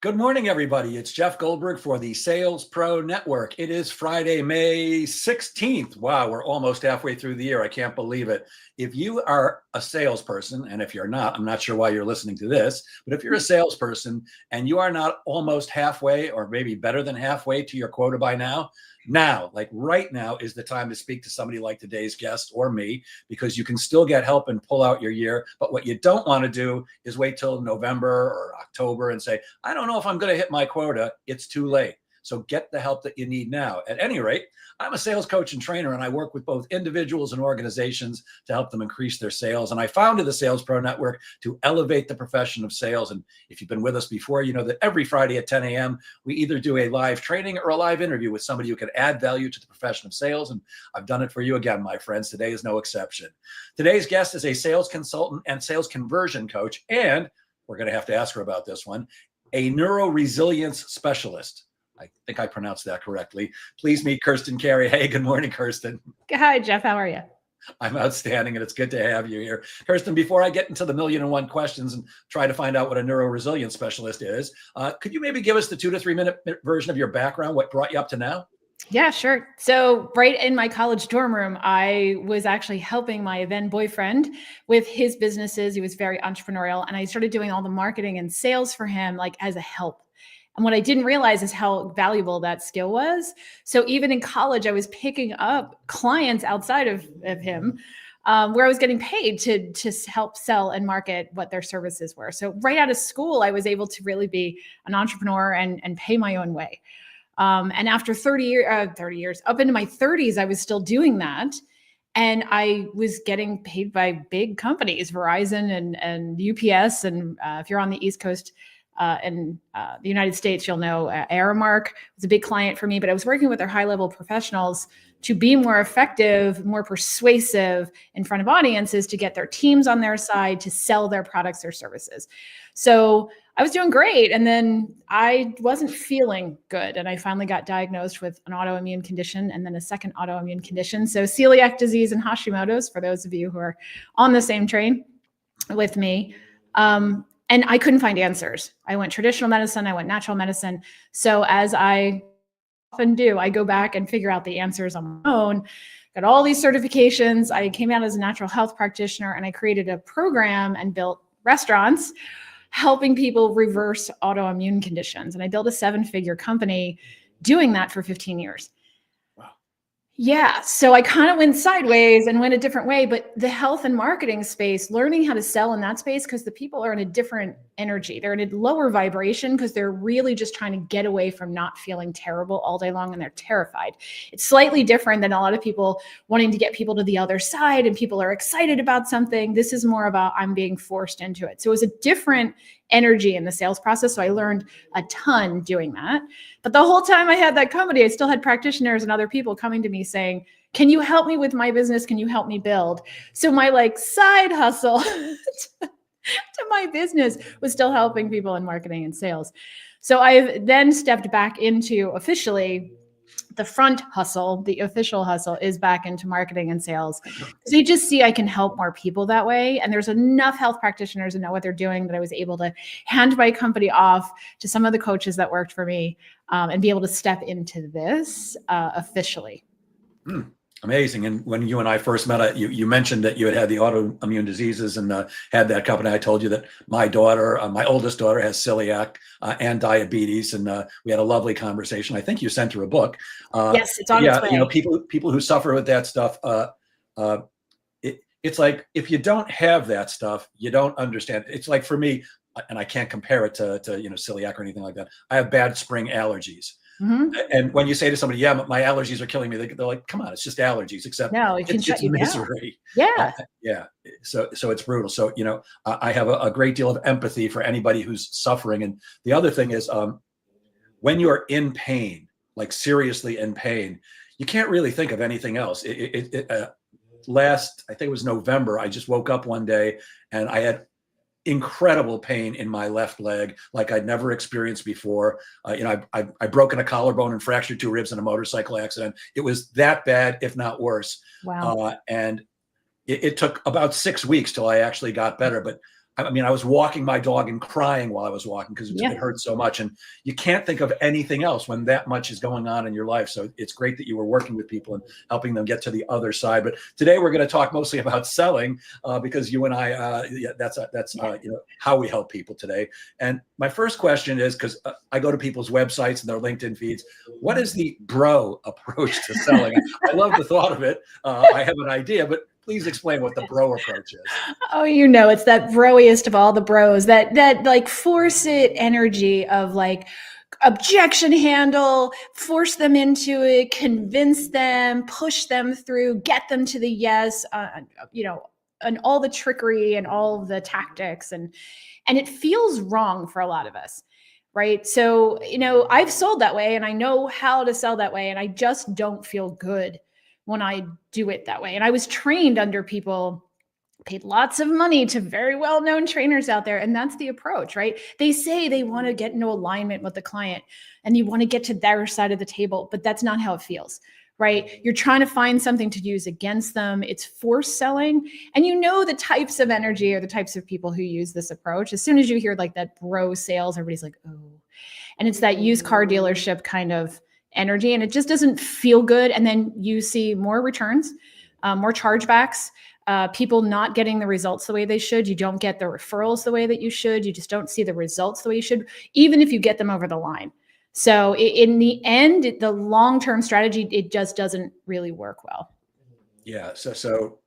Good morning, everybody. It's Jeff Goldberg for the Sales Pro Network. It is Friday, May 16th. Wow, we're almost halfway through the year. I can't believe it. If you are a salesperson, and if you're not, I'm not sure why you're listening to this, but if you're a salesperson and you are not almost halfway or maybe better than halfway to your quota by now, like right now is the time to speak to somebody like today's guest or me, because you can still get help and pull out your year. But what you don't want to do is wait till November or October and say, I don't know if I'm going to hit my quota. It's too late. So get the help that you need now. At any rate, I'm a sales coach and trainer, and I work with both individuals and organizations to help them increase their sales. And I founded the Sales Pro Network to elevate the profession of sales. And if you've been with us before, you know that every Friday at 10 a.m., we either do a live training or a live interview with somebody who can add value to the profession of sales. And I've done it for you again, my friends. Today is no exception. Today's guest is a sales consultant and sales conversion coach. And we're going to have to ask her about this one, a neuro resilience specialist. I think I pronounced that correctly. Please meet Kirsten Carey. Hey, good morning, Kirsten. Hi, Jeff. How are you? I'm outstanding, and it's good to have you here. Kirsten, before I get into the 1,000,001 questions and try to find out what a neuro resilience specialist is, could you maybe give us the 2 to 3 minute version of your background, what brought you up to now? Yeah, sure. So right in my college dorm room, I was actually helping my then boyfriend with his businesses. He was very entrepreneurial, and I started doing all the marketing and sales for him, like as a help. And what I didn't realize is how valuable that skill was. So even in college, I was picking up clients outside of him, where I was getting paid to help sell and market what their services were. So right out of school, I was able to really be an entrepreneur and pay my own way. And after 30 years, up into my 30s, I was still doing that. And I was getting paid by big companies, Verizon and UPS. And if you're on the East Coast, in the United States, you'll know Aramark was a big client for me, but I was working with their high-level professionals to be more effective, more persuasive in front of audiences, to get their teams on their side, to sell their products or services. So I was doing great. And then I wasn't feeling good. And I finally got diagnosed with an autoimmune condition and then a second autoimmune condition. So celiac disease and Hashimoto's, for those of you who are on the same train with me. And I couldn't find answers. I went traditional medicine, I went natural medicine. So as I often do, I go back and figure out the answers on my own. Got all these certifications. I came out as a natural health practitioner, and I created a program and built restaurants helping people reverse autoimmune conditions. And I built a 7-figure company doing that for 15 years. Yeah. So I kind of went sideways and went a different way, but the health and marketing space, learning how to sell in that space, because the people are in a different energy. They're in a lower vibration because they're really just trying to get away from not feeling terrible all day long, and they're terrified. It's slightly different than a lot of people wanting to get people to the other side and people are excited about something. This is more about I'm being forced into it. So it was a different energy in the sales process. So I learned a ton doing that. But the whole time I had that company, I still had practitioners and other people coming to me saying, can you help me with my business? Can you help me build? So my side hustle to my business was still helping people in marketing and sales. So I've then stepped back into officially the front hustle. The official hustle is back into marketing and sales. So you just see I can help more people that way. And there's enough health practitioners and know what they're doing that I was able to hand my company off to some of the coaches that worked for me and be able to step into this officially. Amazing. And when you and I first met, you mentioned that you had the autoimmune diseases and had that company. I told you that my daughter, my oldest daughter, has celiac and diabetes, and we had a lovely conversation. I think you sent her a book. Yes, it's on its way. You know, people who suffer with that stuff. It's like if you don't have that stuff, you don't understand. It's like for me, and I can't compare it to celiac or anything like that. I have bad spring allergies. Mm-hmm. And when you say to somebody, yeah, my allergies are killing me, they're like, come on, it's just allergies, except no, it can shut you misery. Down. Yeah. Yeah. So it's brutal. So, I have a great deal of empathy for anybody who's suffering. And the other thing is when you're in pain, like seriously in pain, you can't really think of anything else. Last, I think it was November, I just woke up one day and I had incredible pain in my left leg, like I'd never experienced before. I broken a collarbone and fractured 2 ribs in a motorcycle accident. It was that bad, if not worse. Wow. And it took about 6 weeks till I actually got better. But I mean, I was walking my dog and crying while I was walking because Yeah. it hurt so much. And you can't think of anything else when that much is going on in your life. So it's great that you were working with people and helping them get to the other side. But today we're going to talk mostly about selling because you and I, that's how we help people today. And my first question is, because I go to people's websites and their LinkedIn feeds, what is the bro approach to selling? I love the thought of it. I have an idea, but please explain what the bro approach is. Oh, it's that broiest of all the bros, that like force it energy of like objection handle, force them into it, convince them, push them through, get them to the yes, and all the trickery and all of the tactics. And it feels wrong for a lot of us. Right. So, I've sold that way and I know how to sell that way. And I just don't feel good when I do it that way. And I was trained under people, paid lots of money to very well-known trainers out there. And that's the approach, right? They say they want to get into alignment with the client and you want to get to their side of the table, but that's not how it feels, right? You're trying to find something to use against them. It's force selling. And the types of energy or the types of people who use this approach. As soon as you hear like that bro sales, everybody's like, oh, and it's that used car dealership kind of energy. And it just doesn't feel good. And then you see more returns, more chargebacks, people not getting the results the way they should. You don't get the referrals the way that you should. You just don't see the results the way you should, even if you get them over the line. So in the end, the long-term strategy, it just doesn't really work well. Yeah. So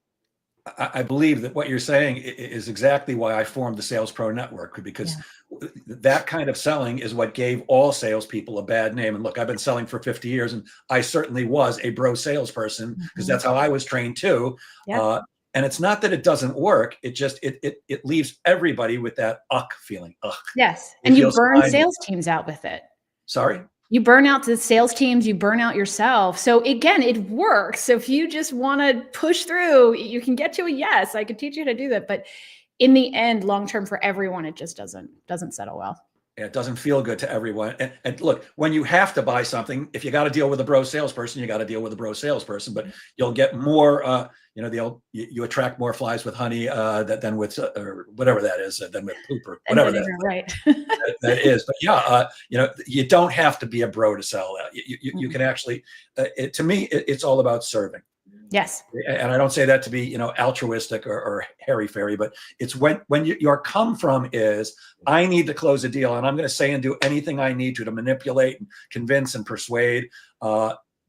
I believe that what you're saying is exactly why I formed the Sales Pro Network, because that kind of selling is what gave all salespeople a bad name. And look, I've been selling for 50 years and I certainly was a bro salesperson because that's how I was trained too. Yeah. And it's not that it doesn't work. It just, it leaves everybody with that feeling. Yes. And you burn sales teams out with it. Sorry? You burn out the sales teams, you burn out yourself. So again, it works. So if you just want to push through, you can get to a yes. I could teach you how to do that. But in the end, long-term for everyone, it just doesn't settle well. It doesn't feel good to everyone. And look, when you have to buy something, if you got to deal with a bro salesperson, you got to deal with a bro salesperson, but you'll get more, you attract more flies with honey than with, or whatever that is, than with poop or whatever that is. Right. that is. But you don't have to be a bro to sell that. You can actually, to me, it's all about serving. Yes. And I don't say that to be, altruistic or hairy-fairy, but it's when your come from is, I need to close a deal and I'm going to say and do anything I need to manipulate and convince and persuade.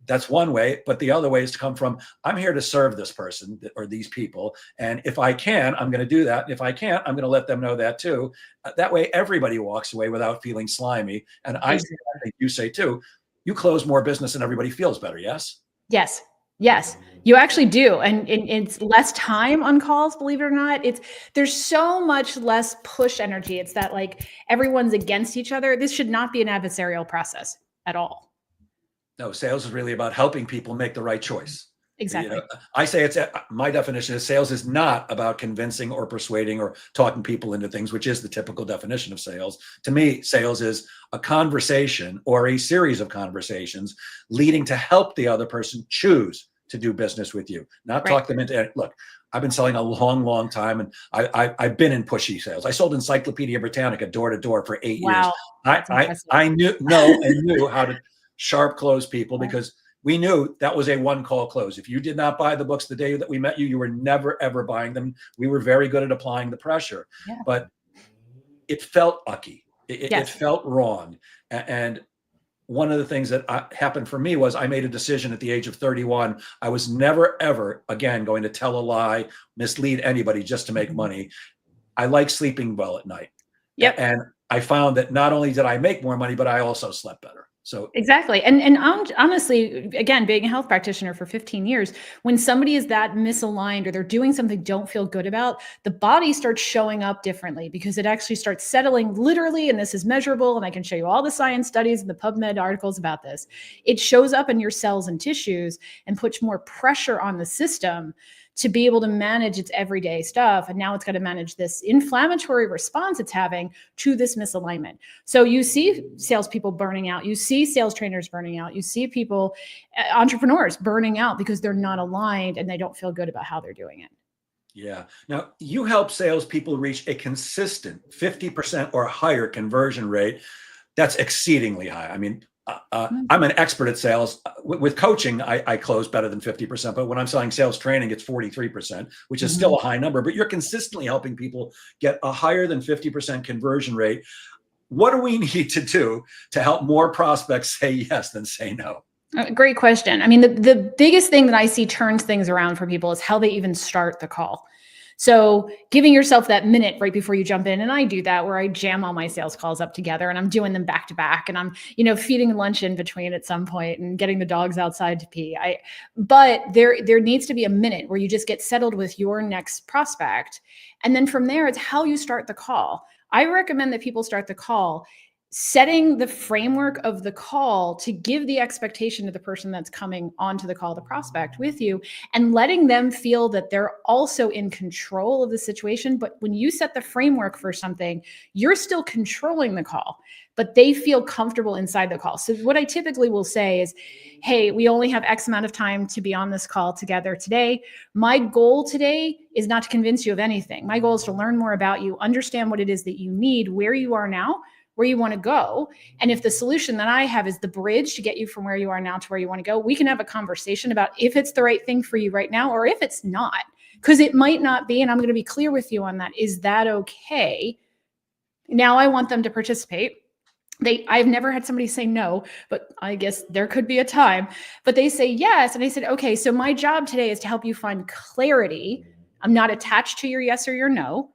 That's one way. But the other way is to come from, I'm here to serve this person or these people. And if I can, I'm going to do that. And if I can't, I'm going to let them know that too. That way, everybody walks away without feeling slimy. And I think you say too, you close more business and everybody feels better. Yes? Yes. Yes, you actually do. And it's less time on calls, believe it or not. There's so much less push energy. It's that like everyone's against each other. This should not be an adversarial process at all. No, sales is really about helping people make the right choice. Exactly. I say my definition is sales is not about convincing or persuading or talking people into things, which is the typical definition of sales. To me, sales is a conversation or a series of conversations leading to help the other person choose to do business with you, not talk them into it. Look, I've been selling a long, long time, and I've been in pushy sales. I sold Encyclopedia Britannica door to door for 8 years. I knew how to sharp close people because we knew that was a one-call close. If you did not buy the books the day that we met you, you were never, ever buying them. We were very good at applying the pressure, but it felt ucky. It felt wrong. And one of the things that happened for me was I made a decision at the age of 31. I was never, ever again going to tell a lie, mislead anybody just to make money. I like sleeping well at night. And I found that not only did I make more money, but I also slept better. So exactly. And honestly, again, being a health practitioner for 15 years, when somebody is that misaligned or they're doing something they don't feel good about, the body starts showing up differently because it actually starts settling literally. And this is measurable. And I can show you all the science studies and the PubMed articles about this. It shows up in your cells and tissues and puts more pressure on the system to be able to manage its everyday stuff. And now it's got to manage this inflammatory response it's having to this misalignment. So you see salespeople burning out, you see sales trainers burning out, you see people, entrepreneurs burning out because they're not aligned and they don't feel good about how they're doing it. Yeah. Now, you help salespeople reach a consistent 50% or higher conversion rate. That's exceedingly high. I mean, Mm. I'm an expert at sales. With coaching, I close better than 50%, but when I'm selling sales training, it's 43%, which is still Mhm. a high number, but you're consistently helping people get a higher than 50% conversion rate. What do we need to do to help more prospects say yes than say no? Great question. I mean, the biggest thing that I see turns things around for people is how they even start the call. So giving yourself that minute right before you jump in, and I do that where I jam all my sales calls up together and I'm doing them back to back, and I'm, feeding lunch in between at some point and getting the dogs outside to pee. But there needs to be a minute where you just get settled with your next prospect. And then from there, it's how you start the call. I recommend that people start the call setting the framework of the call to give the expectation to the person that's coming onto the call, the prospect with you, and letting them feel that they're also in control of the situation. But when you set the framework for something, you're still controlling the call, but they feel comfortable inside the call. So what I typically will say is, hey, we only have X amount of time to be on this call together today. My goal today is not to convince you of anything. My goal is to learn more about you, understand what it is that you need, where you are now, where you want to go. And if the solution that I have is the bridge to get you from where you are now to where you want to go, we can have a conversation about if it's the right thing for you right now or if it's not, because it might not be. And I'm going to be clear with you on that. Is that okay? Now I want them to participate. I've never had somebody say no, but I guess there could be a time, but they say yes. And I said, okay, so my job today is to help you find clarity. I'm not attached to your yes or your no.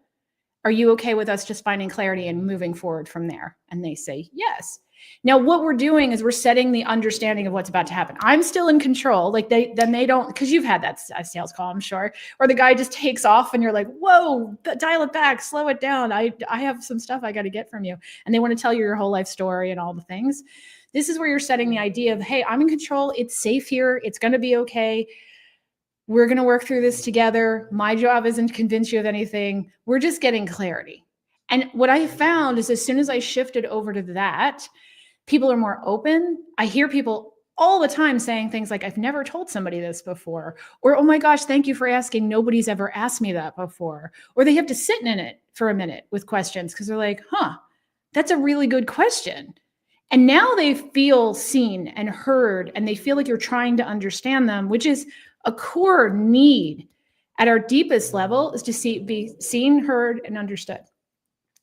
Are you okay with us just finding clarity and moving forward from there? And they say yes. Now, what we're doing is we're setting the understanding of what's about to happen. I'm still in control. Like they don't, because you've had that sales call, I'm sure, or the guy just takes off and you're like, whoa, dial it back, slow it down. I have some stuff I got to get from you. And they want to tell you your whole life story and all the things. This is where you're setting the idea of, hey, I'm in control. It's safe here. It's going to be okay. We're going to work through this together. My job isn't to convince you of anything. We're just getting clarity. And what I found is as soon as I shifted over to that, people are more open. I hear people all the time saying things like, I've never told somebody this before, or, oh my gosh, thank you for asking. Nobody's ever asked me that before. Or they have to sit in it for a minute with questions because they're like, that's a really good question. And now they feel seen and heard, and they feel like you're trying to understand them, which is a core need at our deepest level, is to be seen, heard, and understood.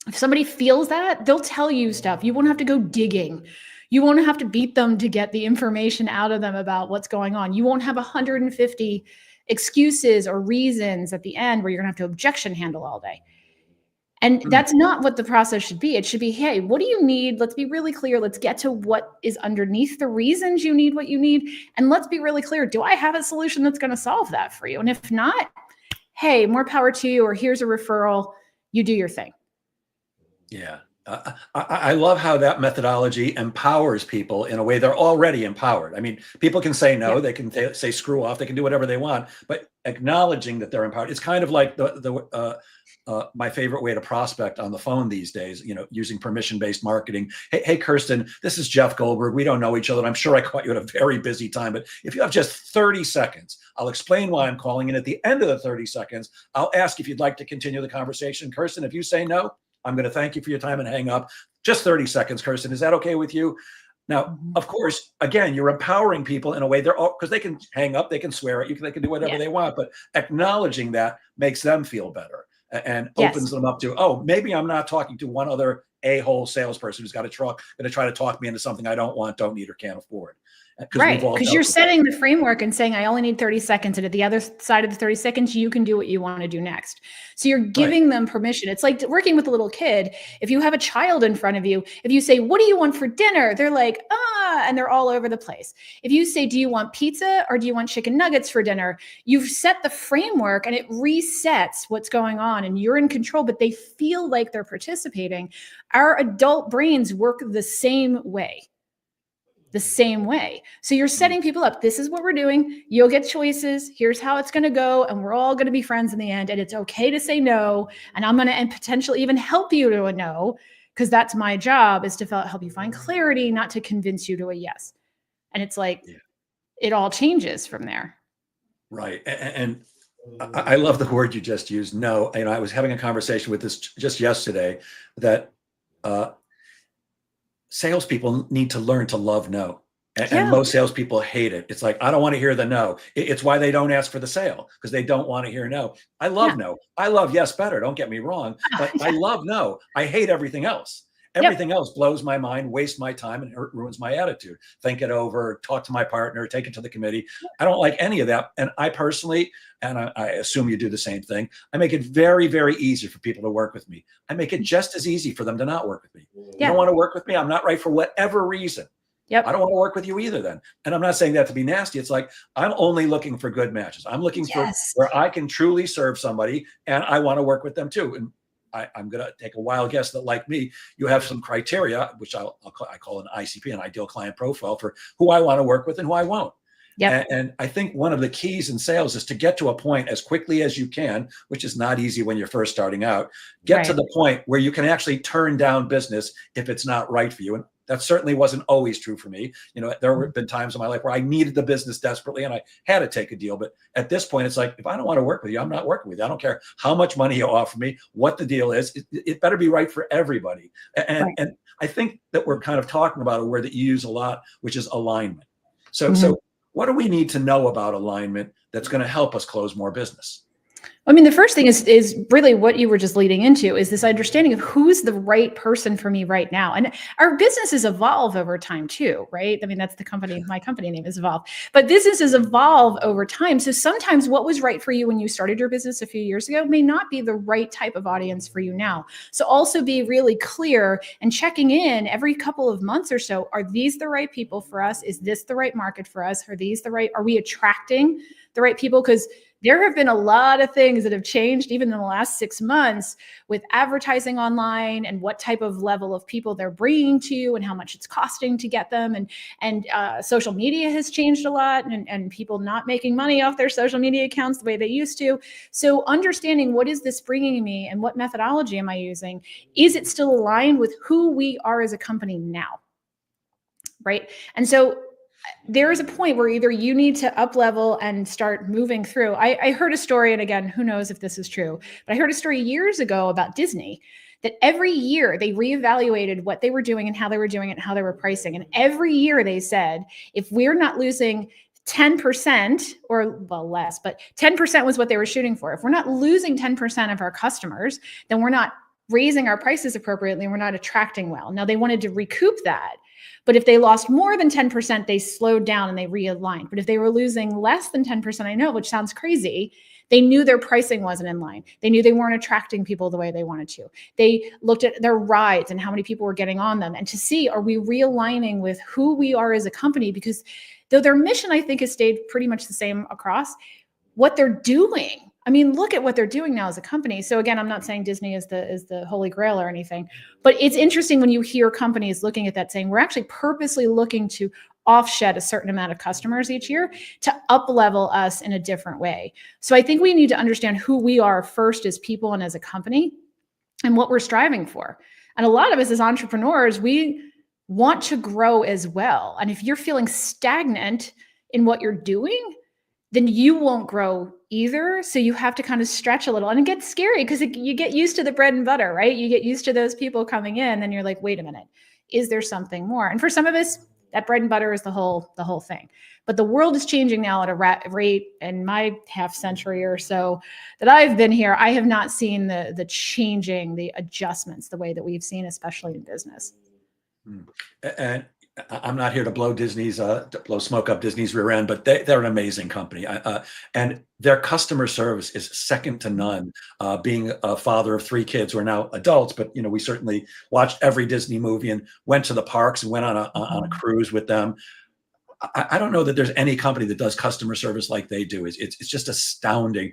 If somebody feels that, they'll tell you stuff. You won't have to go digging. You won't have to beat them to get the information out of them about what's going on. You won't have 150 excuses or reasons at the end where you're going to have to objection handle all day. And that's not what the process should be. It should be, hey, what do you need? Let's be really clear. Let's get to what is underneath the reasons you need what you need. And let's be really clear. Do I have a solution that's going to solve that for you? And if not, hey, more power to you, or here's a referral. You do your thing. Yeah. I love how that methodology empowers people in a way they're already empowered. I mean, people can say no, they can say screw off, they can do whatever they want, but acknowledging that they're empowered. It's kind of like my favorite way to prospect on the phone these days, using permission-based marketing. Hey, Kirsten, this is Jeff Goldberg. We don't know each other. I'm sure I caught you at a very busy time, but if you have just 30 seconds, I'll explain why I'm calling. And at the end of the 30 seconds, I'll ask if you'd like to continue the conversation. Kirsten, if you say no, I'm going to thank you for your time and hang up. Just 30 seconds, Kirsten. Is that okay with you? Now, of course, again, you're empowering people in a way because they can hang up, they can swear at you, they can do whatever they want, but acknowledging that makes them feel better and opens them up to, oh, maybe I'm not talking to one other a-hole salesperson who's got a truck, going to try to talk me into something I don't want, don't need, or can't afford. Right, because you're setting the framework and saying, I only need 30 seconds. And at the other side of the 30 seconds, you can do what you want to do next. So you're giving them permission. It's like working with a little kid. If you have a child in front of you, if you say, what do you want for dinner? They're like, and they're all over the place. If you say, do you want pizza or do you want chicken nuggets for dinner? You've set the framework and it resets what's going on and you're in control, but they feel like they're participating. Our adult brains work the same way. So you're setting people up. This is what we're doing. You'll get choices. Here's how it's going to go. And we're all going to be friends in the end. And it's okay to say no. And I'm going to potentially even help you to a no, because that's my job, is to help you find clarity, not to convince you to a yes. And it's like, it all changes from there. Right. And I love the word you just used. No, I was having a conversation with this just yesterday that uh, salespeople need to learn to love no. And Yeah. most salespeople hate it. It's like, I don't want to hear the no. It's why they don't ask for the sale, because they don't want to hear no. I Yeah. love no. I love yes better. Don't get me wrong, but I Yeah. love no. I hate everything else. Yep. Everything else blows my mind, wastes my time, and ruins my attitude. Think it over, talk to my partner, take it to the committee. I don't like any of that. And I personally, and I assume you do the same thing, I make it very, very easy for people to work with me. I make it just as easy for them to not work with me. You Yeah. don't want to work with me? I'm not right for whatever reason. Yep. I don't want to work with you either then. And I'm not saying that to be nasty. It's like, I'm only looking for good matches. I'm looking for where I can truly serve somebody, and I want to work with them too. And I'm going to take a wild guess that, like me, you have some criteria, which I call an ICP, an ideal client profile, for who I want to work with and who I won't. Yep. And I think one of the keys in sales is to get to a point as quickly as you can, which is not easy when you're first starting out, get to the point where you can actually turn down business if it's not right for you. And that certainly wasn't always true for me. There have been times in my life where I needed the business desperately and I had to take a deal. But at this point, it's like, if I don't want to work with you, I'm not working with you. I don't care how much money you offer me, what the deal is. It better be right for everybody. And I think that we're kind of talking about a word that you use a lot, which is alignment. So what do we need to know about alignment that's going to help us close more business? I mean, the first thing is really what you were just leading into, is this understanding of who's the right person for me right now. And our businesses evolve over time too, right? I mean, that's my company name is Evolve, but businesses evolve over time. So sometimes what was right for you when you started your business a few years ago may not be the right type of audience for you now. So also be really clear and checking in every couple of months or so. Are these the right people for us? Is this the right market for us? Are we attracting the right people? Because there have been a lot of things that have changed even in the last 6 months with advertising online and what type of level of people they're bringing to you and how much it's costing to get them. And social media has changed a lot, and people not making money off their social media accounts the way they used to. So understanding, what is this bringing me and what methodology am I using? Is it still aligned with who we are as a company now? Right. And so there is a point where either you need to up level and start moving through. I heard a story, and again, who knows if this is true, but I heard a story years ago about Disney, that every year they reevaluated what they were doing and how they were doing it and how they were pricing. And every year they said, if we're not losing 10% or less, but 10% was what they were shooting for. If we're not losing 10% of our customers, then we're not raising our prices appropriately and we're not attracting well. Now they wanted to recoup that. But if they lost more than 10%, they slowed down and they realigned. But if they were losing less than 10%, I know, which sounds crazy, they knew their pricing wasn't in line. They knew they weren't attracting people the way they wanted to. They looked at their rides and how many people were getting on them, and to see, are we realigning with who we are as a company? Because though their mission, I think, has stayed pretty much the same across, what they're doing, I mean, look at what they're doing now as a company. So again, I'm not saying Disney is the holy grail or anything, but it's interesting when you hear companies looking at that saying, we're actually purposely looking to offshed a certain amount of customers each year to up level us in a different way. So I think we need to understand who we are first as people and as a company and what we're striving for. And a lot of us as entrepreneurs, we want to grow as well. And if you're feeling stagnant in what you're doing, then you won't grow either. So you have to kind of stretch a little, and it gets scary because you get used to the bread and butter, right? You get used to those people coming in, and you're like, wait a minute, is there something more? And for some of us, that bread and butter is the whole thing. But the world is changing now at a rate, in my half century or so that I've been here, I have not seen the changing, the adjustments the way that we've seen, especially in business. And I'm not here to blow smoke up Disney's rear end, but they're an amazing company. And their customer service is second to none. Being a father of 3 kids who are now adults, but we certainly watched every Disney movie and went to the parks and went on a cruise with them. I don't know that there's any company that does customer service like they do. It's just astounding.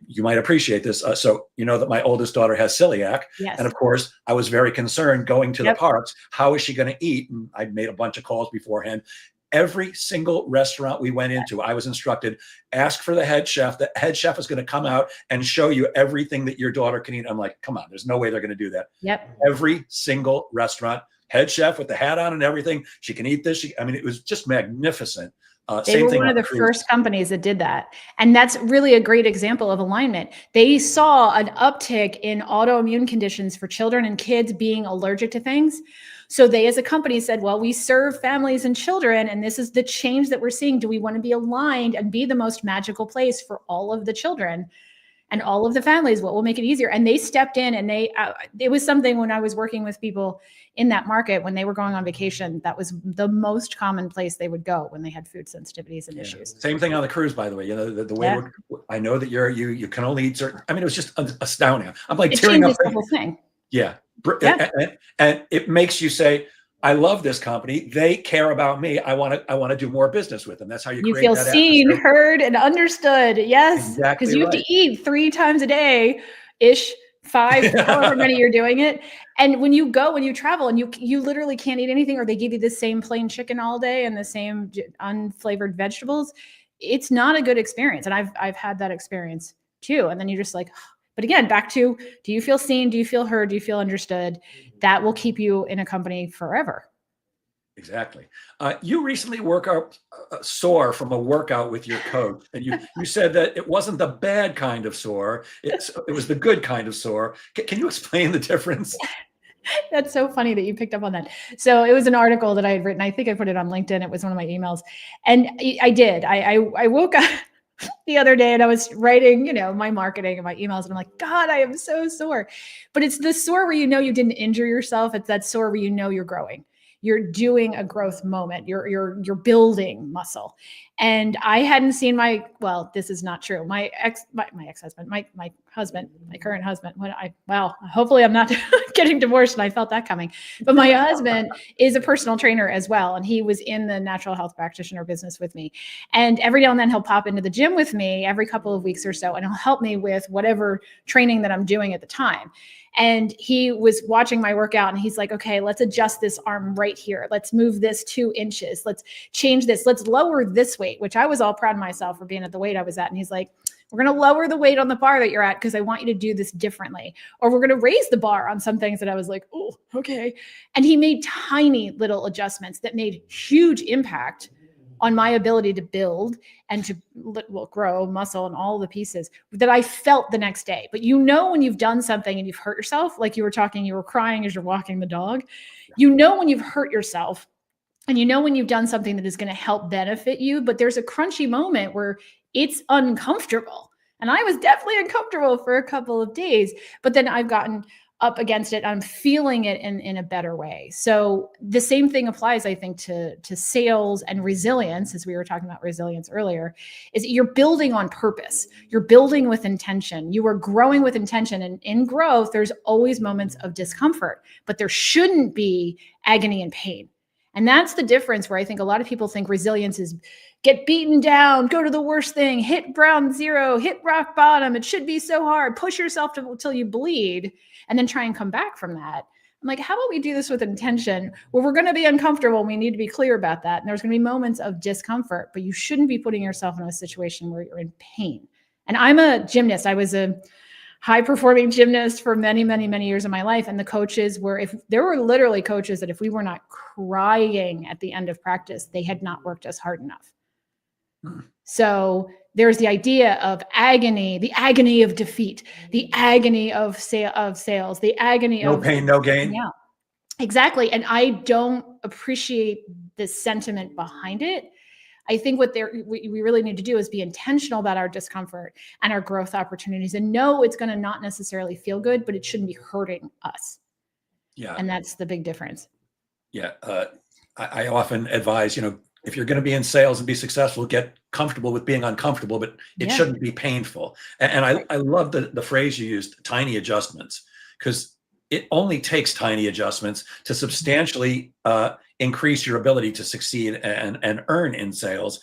You might appreciate this. So you know that my oldest daughter has celiac. Yes. And of course, I was very concerned going to the parks. How is she going to eat? And I made a bunch of calls beforehand. Every single restaurant we went into, I was instructed, ask for the head chef. The head chef is going to come out and show you everything that your daughter can eat. I'm like, come on, there's no way they're going to do that. Yep. Every single restaurant, head chef with the hat on and everything. She can eat this. It was just magnificent. They Same were thing one on of the the cruise. first companies that did that. And that's really a great example of alignment. They saw an uptick in autoimmune conditions for children and kids being allergic to things. So they, as a company, said, well, we serve families and children, and this is the change that we're seeing. Do we want to be aligned and be the most magical place for all of the children and all of the families? What will make it easier? And they stepped in, and it was something when I was working with people in that market, when they were going on vacation, that was the most common place they would go when they had food sensitivities and issues. Same thing on the cruise, by the way. The way I know that you can only eat certain. I mean, it was just astounding. I'm like It tearing up. changes the whole thing. Yeah. Yeah. And it makes you say, I love this company. They care about me. I want to do more business with them. That's how you create feel that seen, atmosphere. heard, and understood. Yes. Exactly Because you have right. to eat 3 times a day ish, 5, however many you're doing it. And when you travel and you literally can't eat anything, or they give you the same plain chicken all day and the same unflavored vegetables, it's not a good experience. And I've had that experience too. And then you're just like, but again, back to, do you feel seen? Do you feel heard? Do you feel understood? That will keep you in a company forever. Exactly. You recently sore from a workout with your coach, and you said that it wasn't the bad kind of sore. It was the good kind of sore. Can you explain the difference? That's so funny that you picked up on that. So it was an article that I had written. I think I put it on LinkedIn. It was one of my emails. And I did. I woke up the other day and I was writing, my marketing and my emails. And I'm like, God, I am so sore. But it's the sore where you didn't injure yourself. It's that sore where you're growing. You're doing a growth moment. You're building muscle. And I hadn't seen this is not true. My ex-husband, my husband, my current husband, hopefully I'm not getting divorced, and I felt that coming. But my husband is a personal trainer as well. And he was in the natural health practitioner business with me. And every now and then he'll pop into the gym with me every couple of weeks or so, and he'll help me with whatever training that I'm doing at the time. And he was watching my workout, and he's like, okay, let's adjust this arm right here. Let's move this 2 inches. Let's change this. Let's lower this weight, which I was all proud of myself for being at the weight I was at. And he's like, we're going to lower the weight on the bar that you're at because I want you to do this differently. Or we're going to raise the bar on some things that I was like, oh, okay. And he made tiny little adjustments that made huge impact on my ability to build and to grow muscle and all the pieces that I felt the next day. But when you've done something and you've hurt yourself, like you were crying as you're walking the dog, when you've hurt yourself, and when you've done something that is going to help benefit you, but there's a crunchy moment where it's uncomfortable. And I was definitely uncomfortable for a couple of days, but then I've gotten up against it. I'm feeling it in a better way. So the same thing applies, I think, to sales and resilience, as we were talking about resilience earlier, is you're building on purpose. You're building with intention. You are growing with intention. And in growth, there's always moments of discomfort, but there shouldn't be agony and pain. And that's the difference, where I think a lot of people think resilience is get beaten down, go to the worst thing, hit ground zero, hit rock bottom. It should be so hard. Push yourself until you bleed, and then try and come back from that. I'm like, how about we do this with intention, where we're going to be uncomfortable and we need to be clear about that. And there's going to be moments of discomfort, but you shouldn't be putting yourself in a situation where you're in pain. And I'm a gymnast. I was a high-performing gymnast for many, many, many years of my life. And the coaches there were literally coaches that if we were not crying at the end of practice, they had not worked us hard enough. So there's the idea of agony, the agony of defeat, the agony of sales, the agony of no pain, no gain. Yeah, exactly. And I don't appreciate the sentiment behind it. I think what we really need to do is be intentional about our discomfort and our growth opportunities, and know it's going to not necessarily feel good, but it shouldn't be hurting us. Yeah. And that's the big difference. Yeah. I often advise, if you're going to be in sales and be successful, get comfortable with being uncomfortable, but it shouldn't be painful. And I love the phrase you used, tiny adjustments, because it only takes tiny adjustments to substantially increase your ability to succeed and earn in sales.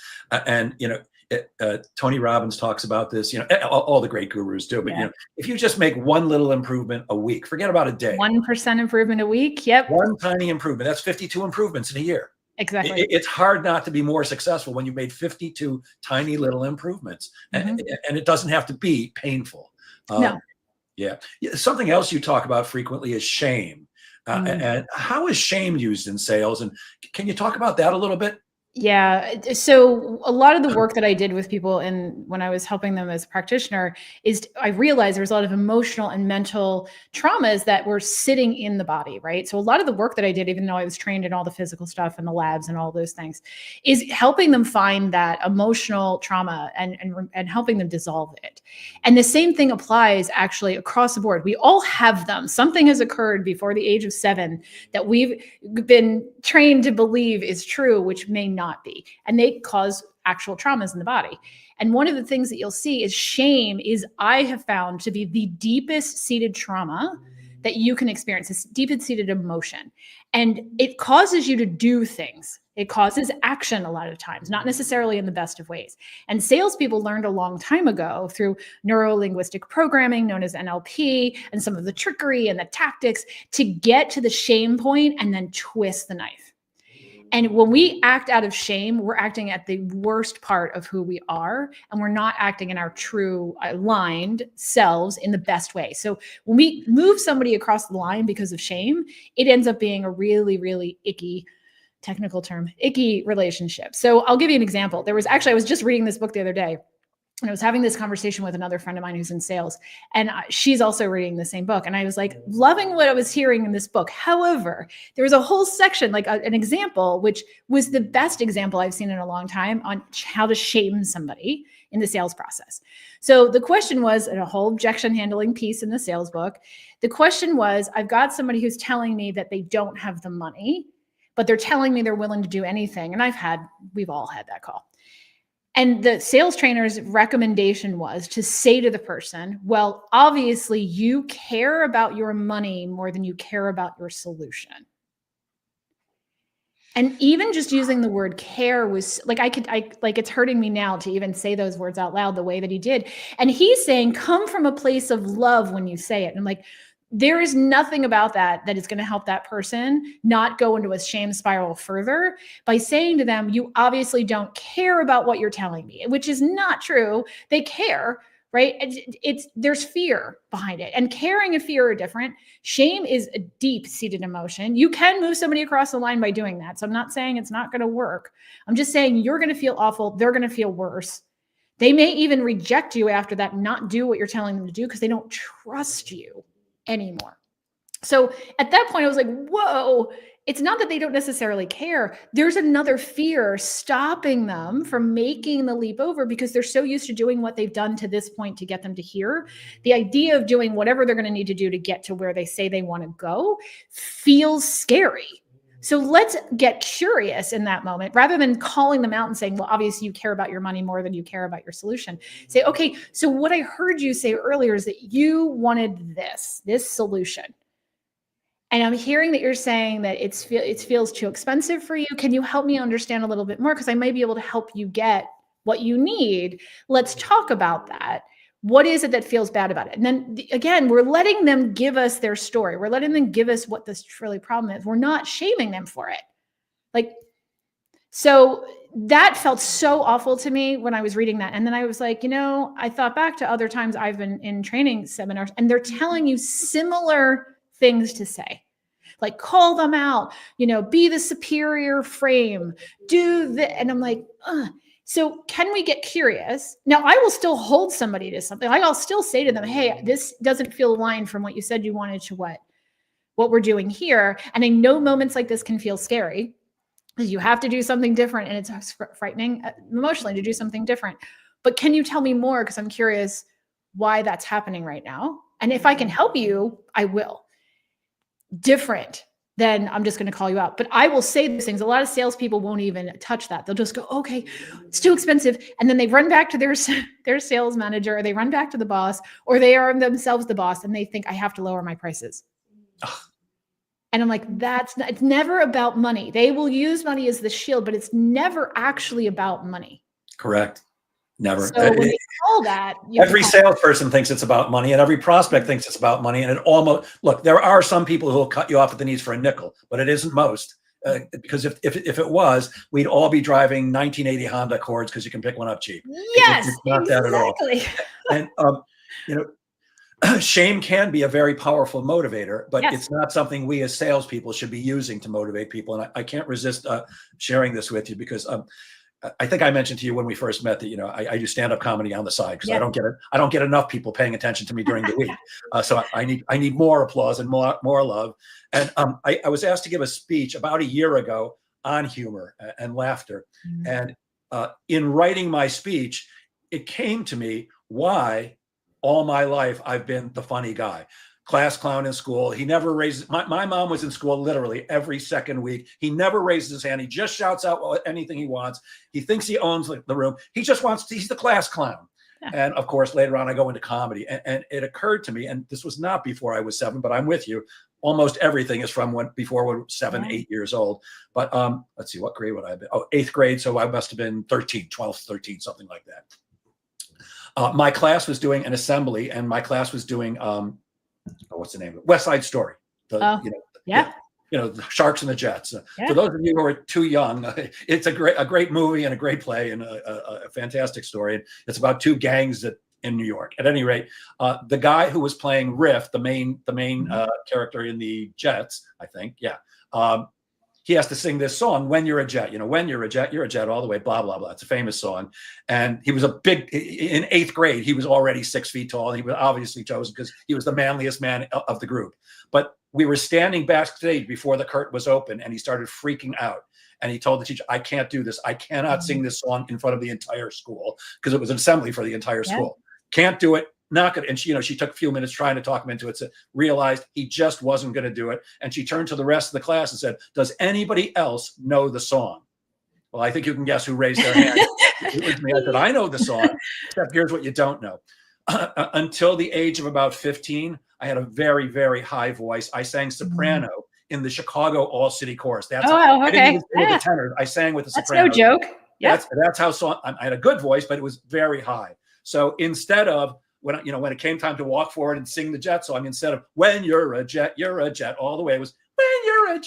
Tony Robbins talks about this, all the great gurus do, but if you just make one little improvement a week, forget about a day. 1% improvement a week. Yep. One tiny improvement. That's 52 improvements in a year. Exactly. It's hard not to be more successful when you made 52 tiny little improvements, and it doesn't have to be painful. No. Yeah. Something else you talk about frequently is shame. And how is shame used in sales? And can you talk about that a little bit? Yeah. So a lot of the work that I did with people and when I was helping them as a practitioner is I realized there was a lot of emotional and mental traumas that were sitting in the body, right? So a lot of the work that I did, even though I was trained in all the physical stuff and the labs and all those things, is helping them find that emotional trauma and helping them dissolve it. And the same thing applies actually across the board. We all have them. Something has occurred before the age of 7 that we've been trained to believe is true, which may not be. And they cause actual traumas in the body. And one of the things that you'll see is shame is, I have found, to be the deepest seated trauma that you can experience, this deepest seated emotion. And it causes you to do things. It causes action a lot of times, not necessarily in the best of ways. And salespeople learned a long time ago through neuro-linguistic programming known as NLP and some of the trickery and the tactics to get to the shame point and then twist the knife. And when we act out of shame, we're acting at the worst part of who we are, and we're not acting in our true aligned selves in the best way. So when we move somebody across the line because of shame, it ends up being a really, really icky, technical term, icky relationship. So I'll give you an example. I was just reading this book the other day, and I was having this conversation with another friend of mine who's in sales, and she's also reading the same book. And I was like, loving what I was hearing in this book. However, there was a whole section, like an example, which was the best example I've seen in a long time on how to shame somebody in the sales process. So the question was, in a whole objection handling piece in the sales book, the question was, I've got somebody who's telling me that they don't have the money, but they're telling me they're willing to do anything. And we've all had that call. And the sales trainer's recommendation was to say to the person, well, obviously you care about your money more than you care about your solution. And even just using the word care was like, it's hurting me now to even say those words out loud the way that he did. And he's saying, come from a place of love when you say it. And I'm like, there is nothing about that is going to help that person not go into a shame spiral further by saying to them, you obviously don't care about what you're telling me, which is not true. They care, right? There's fear behind it. And caring and fear are different. Shame is a deep-seated emotion. You can move somebody across the line by doing that. So I'm not saying it's not going to work. I'm just saying you're going to feel awful. They're going to feel worse. They may even reject you after that, not do what you're telling them to do because they don't trust you anymore. So at that point, I was like, whoa, it's not that they don't necessarily care. There's another fear stopping them from making the leap over because they're so used to doing what they've done to this point to get them to here. The idea of doing whatever they're going to need to do to get to where they say they want to go feels scary. So let's get curious in that moment rather than calling them out and saying, well, obviously you care about your money more than you care about your solution. Say, okay, so what I heard you say earlier is that you wanted this solution. And I'm hearing that you're saying that it feels too expensive for you. Can you help me understand a little bit more? Because I might be able to help you get what you need. Let's talk about that. What is it that feels bad about it? And then again, we're letting them give us their story. We're letting them give us what this really problem is. We're not shaming them for it. So that felt so awful to me when I was reading that. And then I was like, I thought back to other times I've been in training seminars and they're telling you similar things to say. Like call them out, be the superior frame, do the, and I'm like, ugh. So can we get curious? Now, I will still hold somebody to something. I'll still say to them, hey, this doesn't feel aligned from what you said you wanted to what we're doing here. And I know moments like this can feel scary because you have to do something different and it's frightening emotionally to do something different. But can you tell me more? Because I'm curious why that's happening right now. And if I can help you, I will. Different. Then I'm just going to call you out. But I will say these things. A lot of salespeople won't even touch that. They'll just go, okay, it's too expensive. And then they run back to their sales manager, or they run back to the boss, or they are themselves the boss and they think I have to lower my prices. And I'm like, it's never about money. They will use money as the shield, but it's never actually about money. Correct. Never. So when you call that, every salesperson thinks it's about money, and every prospect thinks it's about money. And look, there are some people who will cut you off at the knees for a nickel, but it isn't most. Because if it was, we'd all be driving 1980 Honda Accords because you can pick one up cheap. Yes, it's not exactly. that at all. And Shame can be a very powerful motivator, but Yes. it's not something we as salespeople should be using to motivate people. And I can't resist sharing this with you because I think I mentioned to you when we first met that I do stand-up comedy on the side because Yeah. I don't get enough people paying attention to me during the week. So I need more applause and more love. And I was asked to give a speech about a year ago on humor and laughter. Mm. And in writing my speech, it came to me why all my life I've been the funny guy. Class clown in school. He never raises, my mom was in school literally every second week. He never raises his hand. He just shouts out anything he wants. He thinks he owns the room. He just wants to, he's the class clown. Yeah. And of course, later on, I go into comedy. And it occurred to me, and this was not before I was 7, but I'm with you. Almost everything is from before we were 7, 8 years old. But let's see, what grade would I have been? Oh, 8th grade. So I must have been 13, 12, 13, something like that. My class was doing an assembly, and my class was doing what's the name of it? West Side Story. The Sharks and the Jets. For those of you who are too young, it's a great movie and a great play and a fantastic story. And it's about 2 gangs in New York. At any rate, the guy who was playing Riff, the main character in the Jets, I think, he has to sing this song, "When You're a Jet." When you're a jet all the way, blah, blah, blah. It's a famous song. And he was in 8th grade, he was already 6 feet tall. And he was obviously chosen because he was the manliest man of the group. But we were standing backstage before the curtain was open, and he started freaking out. And he told the teacher, "I can't do this. I cannot sing this song in front of the entire school," because it was an assembly for the entire school. Can't do it. Not good. And she took a few minutes trying to talk him into it, so realized he just wasn't going to do it. And she turned to the rest of the class and said, "Does anybody else know the song?" Well, I think you can guess who raised their hand. It was me. I said, "I know the song, except here's what you don't know." Until the age of about 15, I had a very, very high voice. I sang soprano in the Chicago All-City Chorus. I didn't even sing with the tenor. I sang with the soprano. That's no joke. Yeah. That's how I had a good voice, but it was very high. So instead of when it came time to walk forward and sing the Jet song, instead of "When you're a jet all the way," it was "When you're a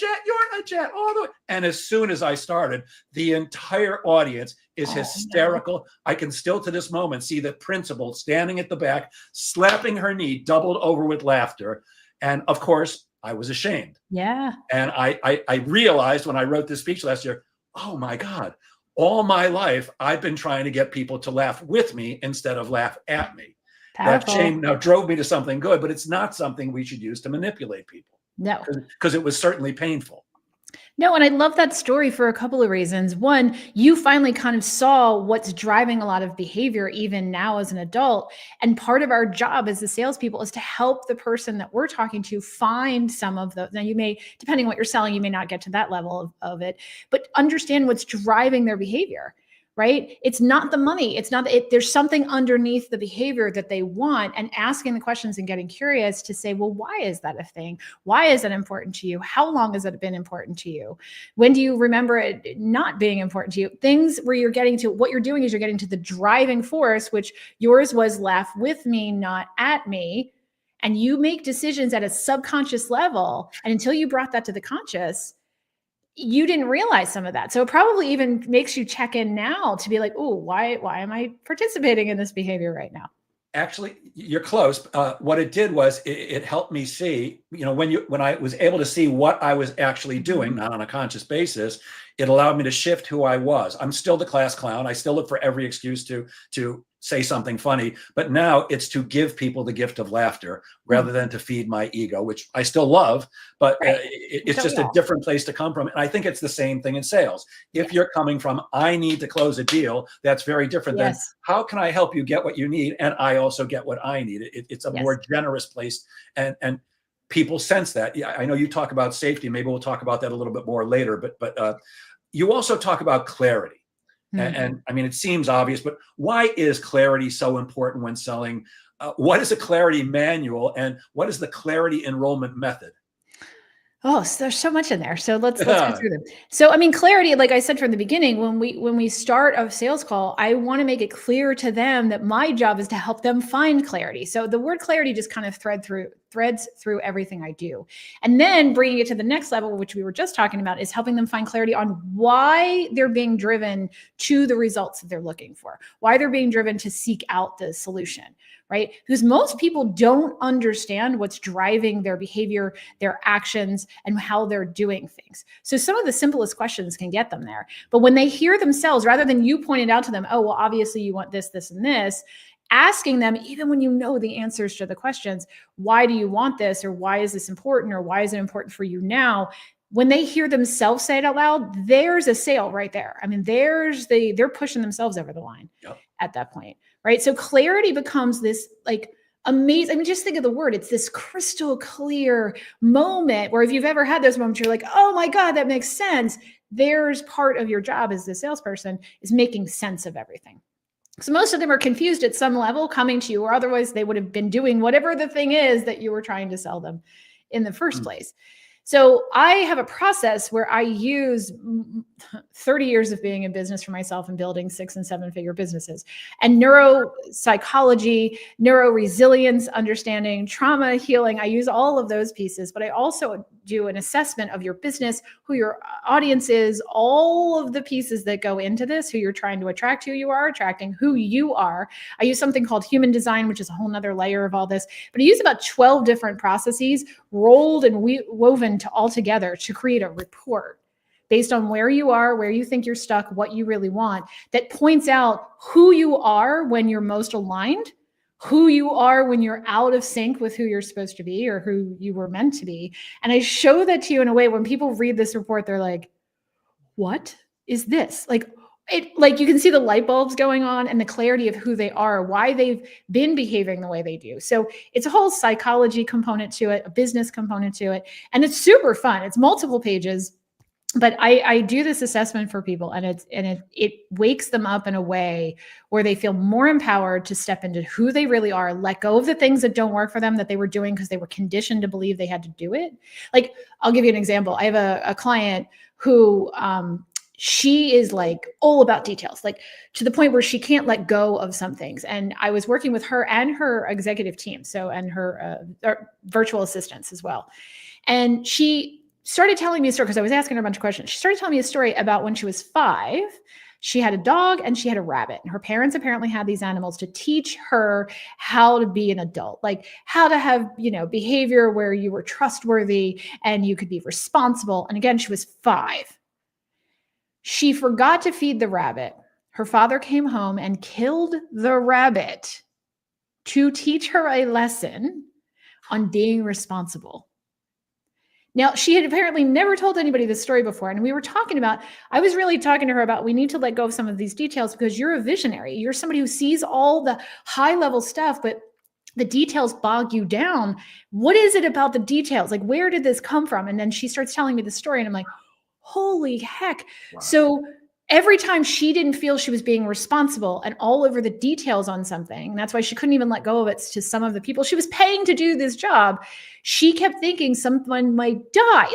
jet all the way." And as soon as I started, the entire audience is hysterical. No. I can still to this moment see the principal standing at the back, slapping her knee, doubled over with laughter. And of course, I was ashamed. Yeah. And I realized when I wrote this speech last year, oh my God, all my life, I've been trying to get people to laugh with me instead of laugh at me. Powerful. That shame now drove me to something good, but it's not something we should use to manipulate people. No, because it was certainly painful. No, and I love that story for a couple of reasons. One, you finally kind of saw what's driving a lot of behavior even now as an adult. And part of our job as the salespeople is to help the person that we're talking to find some of those. Now, you may, depending on what you're selling, you may not get to that level of it, but understand what's driving their behavior. Right? It's not the money. It's not, there's something underneath the behavior that they want, and asking the questions and getting curious to say, well, why is that a thing? Why is that important to you? How long has it been important to you? When do you remember it not being important to you? Things where you're getting to, what you're doing is you're getting to the driving force, which yours was laugh with me, not at me. And you make decisions at a subconscious level. And until you brought that to the conscious, you didn't realize some of that. So it probably even makes you check in now to be like, oh, why am I participating in this behavior right now? Actually, you're close. What it did was it helped me see, when I was able to see what I was actually doing, not on a conscious basis, it allowed me to shift who I was. I'm still the class clown. I still look for every excuse to say something funny, but now it's to give people the gift of laughter rather than to feed my ego, which I still love, but it's just a different place to come from. And I think it's the same thing in sales. If you're coming from, I need to close a deal, that's very different than how can I help you get what you need? And I also get what I need. It's a more generous place. And people sense that. Yeah, I know you talk about safety. Maybe we'll talk about that a little bit more later, but you also talk about clarity. And I mean, it seems obvious, but why is clarity so important when selling? What is a clarity manual, and what is the clarity enrollment method? Oh, so there's so much in there. So let's go through them. So, I mean, clarity, like I said from the beginning, when we start a sales call, I want to make it clear to them that my job is to help them find clarity. So the word clarity just kind of thread through threads through everything I do. And then bringing it to the next level, which we were just talking about, is helping them find clarity on why they're being driven to the results that they're looking for, why they're being driven to seek out the solution, right? Because most people don't understand what's driving their behavior, their actions, and how they're doing things. So some of the simplest questions can get them there. But when they hear themselves, rather than you pointing out to them, oh, well, obviously you want this, this, and this, asking them, even when you know the answers to the questions, why do you want this? Or why is this important? Or why is it important for you now? When they hear themselves say it out loud, there's a sale right there. I mean, they're pushing themselves over the line at that point, right? So clarity becomes this like amazing. I mean, just think of the word. It's this crystal clear moment where if you've ever had those moments, you're like, oh my God, that makes sense. There's part of your job as the salesperson is making sense of everything. So most of them are confused at some level coming to you, or otherwise they would have been doing whatever the thing is that you were trying to sell them in the first place. So I have a process where I use 30 years of being in business for myself and building 6- and 7-figure businesses, and neuropsychology, neuro resilience, understanding, trauma healing. I use all of those pieces, but I also do an assessment of your business, who your audience is, all of the pieces that go into this, who you're trying to attract, who you are attracting, who you are. I use something called human design, which is a whole nother layer of all this, but I use about 12 different processes rolled and woven to all together to create a report based on where you are, where you think you're stuck, what you really want, that points out who you are when you're most aligned, who you are when you're out of sync with who you're supposed to be or who you were meant to be. And I show that to you in a way when people read this report, they're like, what is this? Like you can see the light bulbs going on and the clarity of who they are, why they've been behaving the way they do. So it's a whole psychology component to it, a business component to it. And it's super fun. It's multiple pages. But I do this assessment for people, and it wakes them up in a way where they feel more empowered to step into who they really are, let go of the things that don't work for them that they were doing because they were conditioned to believe they had to do it. Like, I'll give you an example. I have a client who she is like all about details, like to the point where she can't let go of some things. And I was working with her and her executive team, and her virtual assistants as well. And she started telling me a story because I was asking her a bunch of questions. She started telling me a story about when she was 5. She had a dog and she had a rabbit. And her parents apparently had these animals to teach her how to be an adult, like how to have, behavior where you were trustworthy and you could be responsible. And again, she was 5. She forgot to feed the rabbit. Her father came home and killed the rabbit to teach her a lesson on being responsible. Now, she had apparently never told anybody this story before. And I was really talking to her about, we need to let go of some of these details because you're a visionary. You're somebody who sees all the high level stuff, but the details bog you down. What is it about the details? Like, where did this come from? And then she starts telling me the story and I'm like, holy heck. Wow. So every time she didn't feel she was being responsible and all over the details on something, that's why she couldn't even let go of it to some of the people she was paying to do this job. She kept thinking someone might die.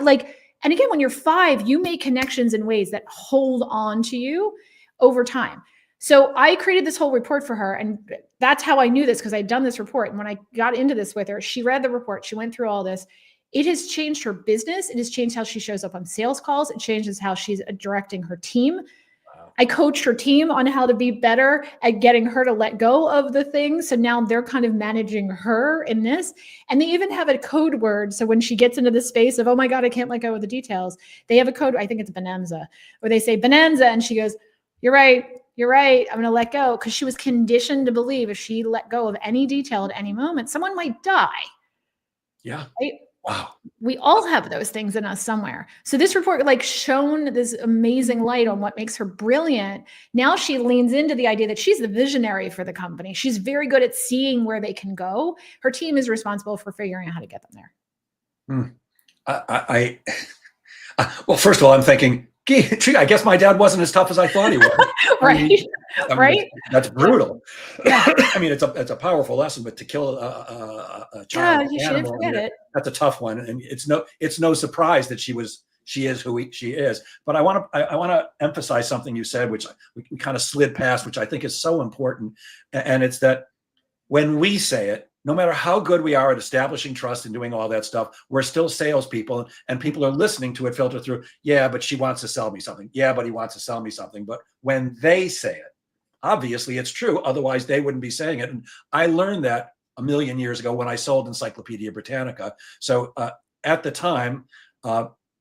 And again, when you're 5, you make connections in ways that hold on to you over time. So I created this whole report for her. And that's how I knew this, because I'd done this report. And when I got into this with her, she read the report. She went through all this. It has changed her business. It has changed how she shows up on sales calls. It changes how she's directing her team. I coached her team on how to be better at getting her to let go of the things. So now they're kind of managing her in this. And they even have a code word. So when she gets into the space of, oh my God, I can't let go of the details, they have a code. I think it's Bonanza, where they say Bonanza. And she goes, you're right. I'm going to let go. Because she was conditioned to believe if she let go of any detail at any moment, someone might die. Yeah. Right? Wow. We all have those things in us somewhere. So this report shone this amazing light on what makes her brilliant. Now she leans into the idea that she's the visionary for the company. She's very good at seeing where they can go. Her team is responsible for figuring out how to get them there. Well, first of all, I'm thinking, gee, I guess my dad wasn't as tough as I thought he was. Right. Right. That's brutal. Yeah. I mean, it's a powerful lesson, but to kill a child, you shouldn't forget it. That's a tough one, and it's no surprise that she is who she is. But I want to emphasize something you said, which we kind of slid past, which I think is so important, and it's that when we say it, no matter how good we are at establishing trust and doing all that stuff, we're still salespeople, and people are listening to it filter through. Yeah, but she wants to sell me something. Yeah, but he wants to sell me something. But when they say it, obviously it's true. Otherwise, they wouldn't be saying it. And I learned that a million years ago when I sold Encyclopedia Britannica. So at the time,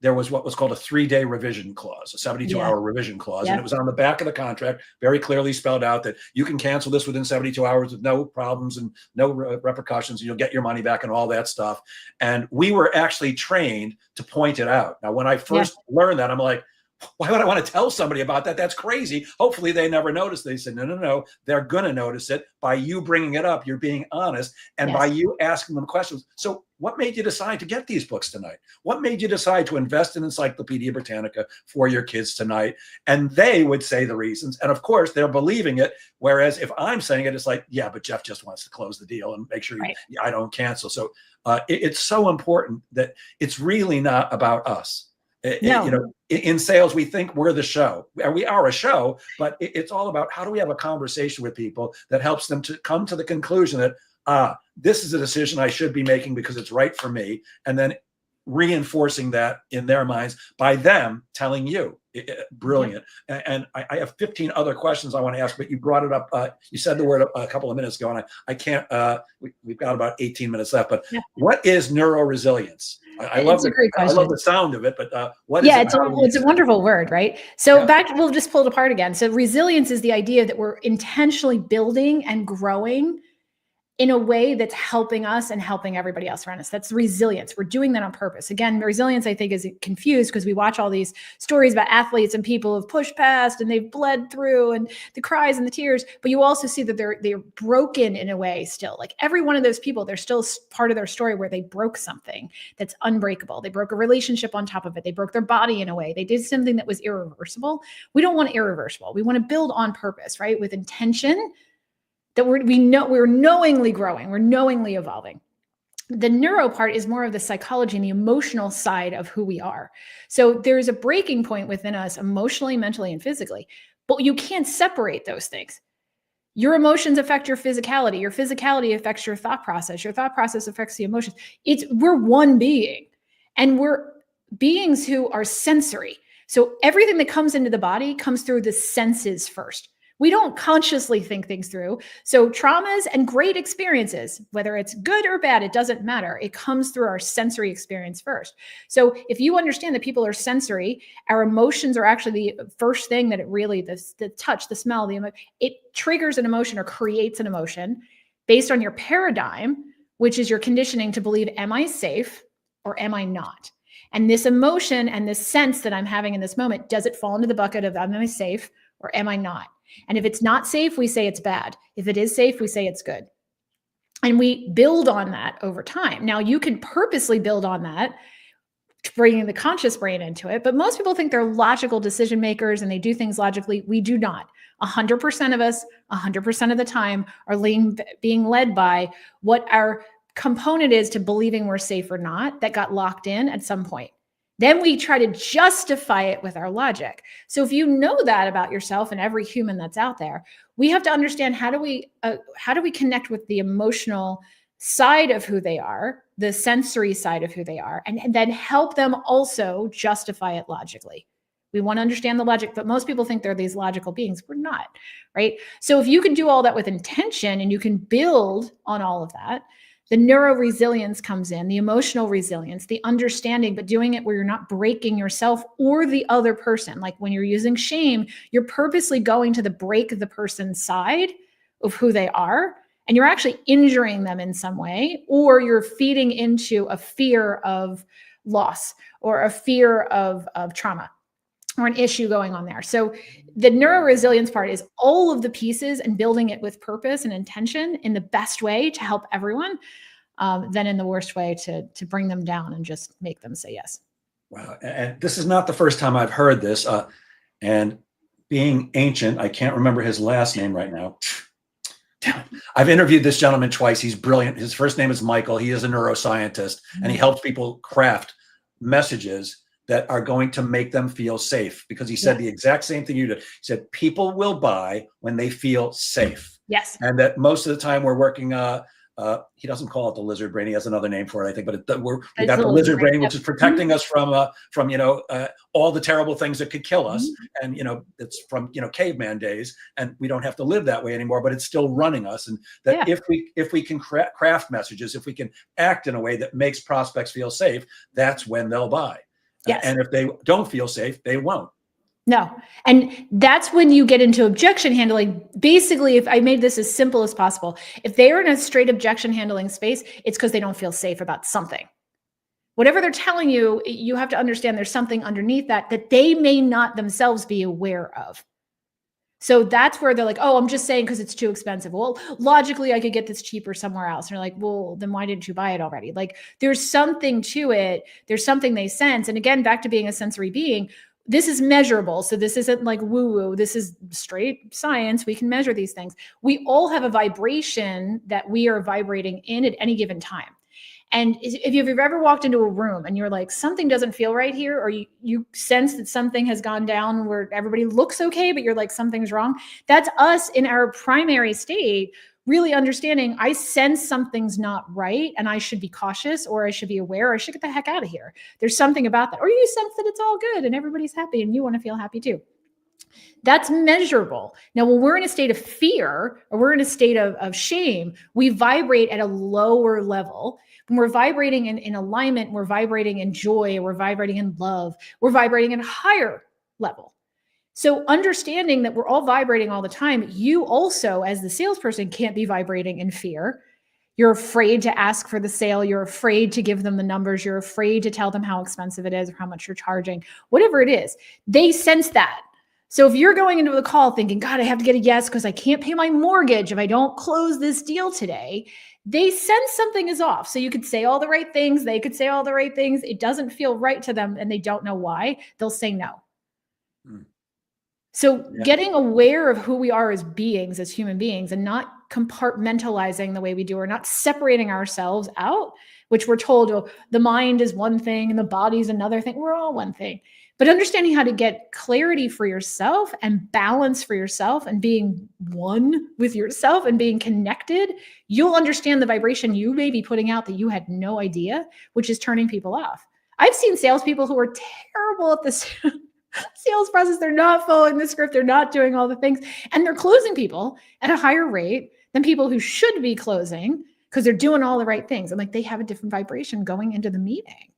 there was what was called a 3-day revision clause, a 72-hour revision clause. And it was on the back of the contract, very clearly spelled out that you can cancel this within 72 hours with no problems and no repercussions, and you'll get your money back and all that stuff. And we were actually trained to point it out. Now, when I first learned that, I'm like, why would I want to tell somebody about that? That's crazy. Hopefully they never notice. They said, no. They're going to notice it by you bringing it up. You're being honest. And by you asking them questions. So what made you decide to get these books tonight? What made you decide to invest in Encyclopedia Britannica for your kids tonight? And they would say the reasons. And of course, they're believing it. Whereas if I'm saying it, it's like, yeah, but Jeff just wants to close the deal and make sure I don't cancel. So it's so important that it's really not about us. You know, in sales, we think we're the show, and we are a show, but it's all about how do we have a conversation with people that helps them to come to the conclusion that, this is a decision I should be making because it's right for me. And then reinforcing that in their minds by them telling you. Brilliant. And I have 15 other questions I want to ask, but you brought it up. You said the word a couple of minutes ago, and I can't, we've got about 18 minutes left, but what is neuroresilience? I love the sound of it, but what is it? It's a wonderful word, right? So we'll just pull it apart again. So resilience is the idea that we're intentionally building and growing in a way that's helping us and helping everybody else around us. That's resilience. We're doing that on purpose. Again, resilience, I think, is confused because we watch all these stories about athletes and people who've pushed past and they've bled through and the cries and the tears, but you also see that they're broken in a way still. Like every one of those people, there's still part of their story where they broke something that's unbreakable. They broke a relationship on top of it. They broke their body in a way. They did something that was irreversible. We don't want irreversible. We want to build on purpose, right? With intention, that we're knowingly growing, we're knowingly evolving. The neuro part is more of the psychology and the emotional side of who we are. So there's a breaking point within us emotionally, mentally, and physically, but you can't separate those things. Your emotions affect your physicality affects your thought process affects the emotions. We're one being, and we're beings who are sensory. So everything that comes into the body comes through the senses first. We don't consciously think things through. So traumas and great experiences, whether it's good or bad, it doesn't matter. It comes through our sensory experience first. So if you understand that people are sensory, our emotions are actually the first thing that it really, the touch, the smell, it triggers an emotion or creates an emotion based on your paradigm, which is your conditioning to believe, am I safe or am I not? And this emotion and this sense that I'm having in this moment, does it fall into the bucket of am I safe or am I not? And if it's not safe, we say it's bad. If it is safe, we say it's good. And we build on that over time. Now, you can purposely build on that, bringing the conscious brain into it. But most people think they're logical decision makers and they do things logically. We do not. 100% of us, 100% of the time are being led by what our component is to believing we're safe or not that got locked in at some point. Then we try to justify it with our logic. So if you know that about yourself and every human that's out there, we have to understand how do we connect with the emotional side of who they are, the sensory side of who they are, and then help them also justify it logically. We want to understand the logic, but most people think they're these logical beings. We're not, right? So if you can do all that with intention and you can build on all of that, the neuro resilience comes in, the emotional resilience, the understanding, but doing it where you're not breaking yourself or the other person. Like when you're using shame, you're purposely going to the break the person's side of who they are, and you're actually injuring them in some way, or you're feeding into a fear of loss or a fear of trauma or an issue going on there. So the neuro resilience part is all of the pieces and building it with purpose and intention in the best way to help everyone, than in the worst way to bring them down and just make them say yes. Wow. And this is not the first time I've heard this. And being ancient, I can't remember his last name right now. I've interviewed this gentleman twice. He's brilliant. His first name is Michael. He is a neuroscientist, and he helps people craft messages that are going to make them feel safe, because he said the exact same thing you did. He said, people will buy when they feel safe. Yes. And that most of the time we're working he doesn't call it the lizard brain. He has another name for it, I think, but we It's got a the lizard lizard brain, brain, which yep. is protecting us from all the terrible things that could kill us. Mhm. And, it's from, caveman days, and we don't have to live that way anymore, but it's still running us. And that Yeah. if we can craft messages, if we can act in a way that makes prospects feel safe, that's when they'll buy. Yes. And if they don't feel safe, they won't. No. And that's when you get into objection handling. Basically, if I made this as simple as possible, if they are in a straight objection handling space, it's because they don't feel safe about something. Whatever they're telling you, you have to understand there's something underneath that they may not themselves be aware of. So that's where they're like, oh, I'm just saying because it's too expensive. Well, logically, I could get this cheaper somewhere else. And you're like, well, then why didn't you buy it already? Like, there's something to it. There's something they sense. And again, back to being a sensory being, this is measurable. So this isn't like woo-woo. This is straight science. We can measure these things. We all have a vibration that we are vibrating in at any given time. And if you've ever walked into a room and you're like, something doesn't feel right here, or you sense that something has gone down where everybody looks okay, but you're like, something's wrong. That's us in our primary state, really understanding I sense something's not right and I should be cautious, or I should be aware, or I should get the heck out of here. There's something about that. Or you sense that it's all good and everybody's happy and you want to feel happy too. That's measurable. Now, when we're in a state of fear or we're in a state of shame, we vibrate at a lower level. When we're vibrating in alignment, we're vibrating in joy, we're vibrating in love, we're vibrating at a higher level. So understanding that we're all vibrating all the time, you also, as the salesperson, can't be vibrating in fear. You're afraid to ask for the sale. You're afraid to give them the numbers. You're afraid to tell them how expensive it is or how much you're charging, whatever it is. They sense that. So if you're going into the call thinking, God, I have to get a yes because I can't pay my mortgage if I don't close this deal today, they sense something is off. So you could say all the right things. They could say all the right things. It doesn't feel right to them and they don't know why. They'll say no. So getting aware of who we are as beings, as human beings, and not compartmentalizing the way we do, or not separating ourselves out, which we're told, oh, the mind is one thing and the body's another thing. We're all one thing. But understanding how to get clarity for yourself and balance for yourself and being one with yourself and being connected, you'll understand the vibration you may be putting out that you had no idea, which is turning people off. I've seen salespeople who are terrible at this sales process. They're not following the script. They're not doing all the things. And they're closing people at a higher rate than people who should be closing because they're doing all the right things. And like they have a different vibration going into the meeting.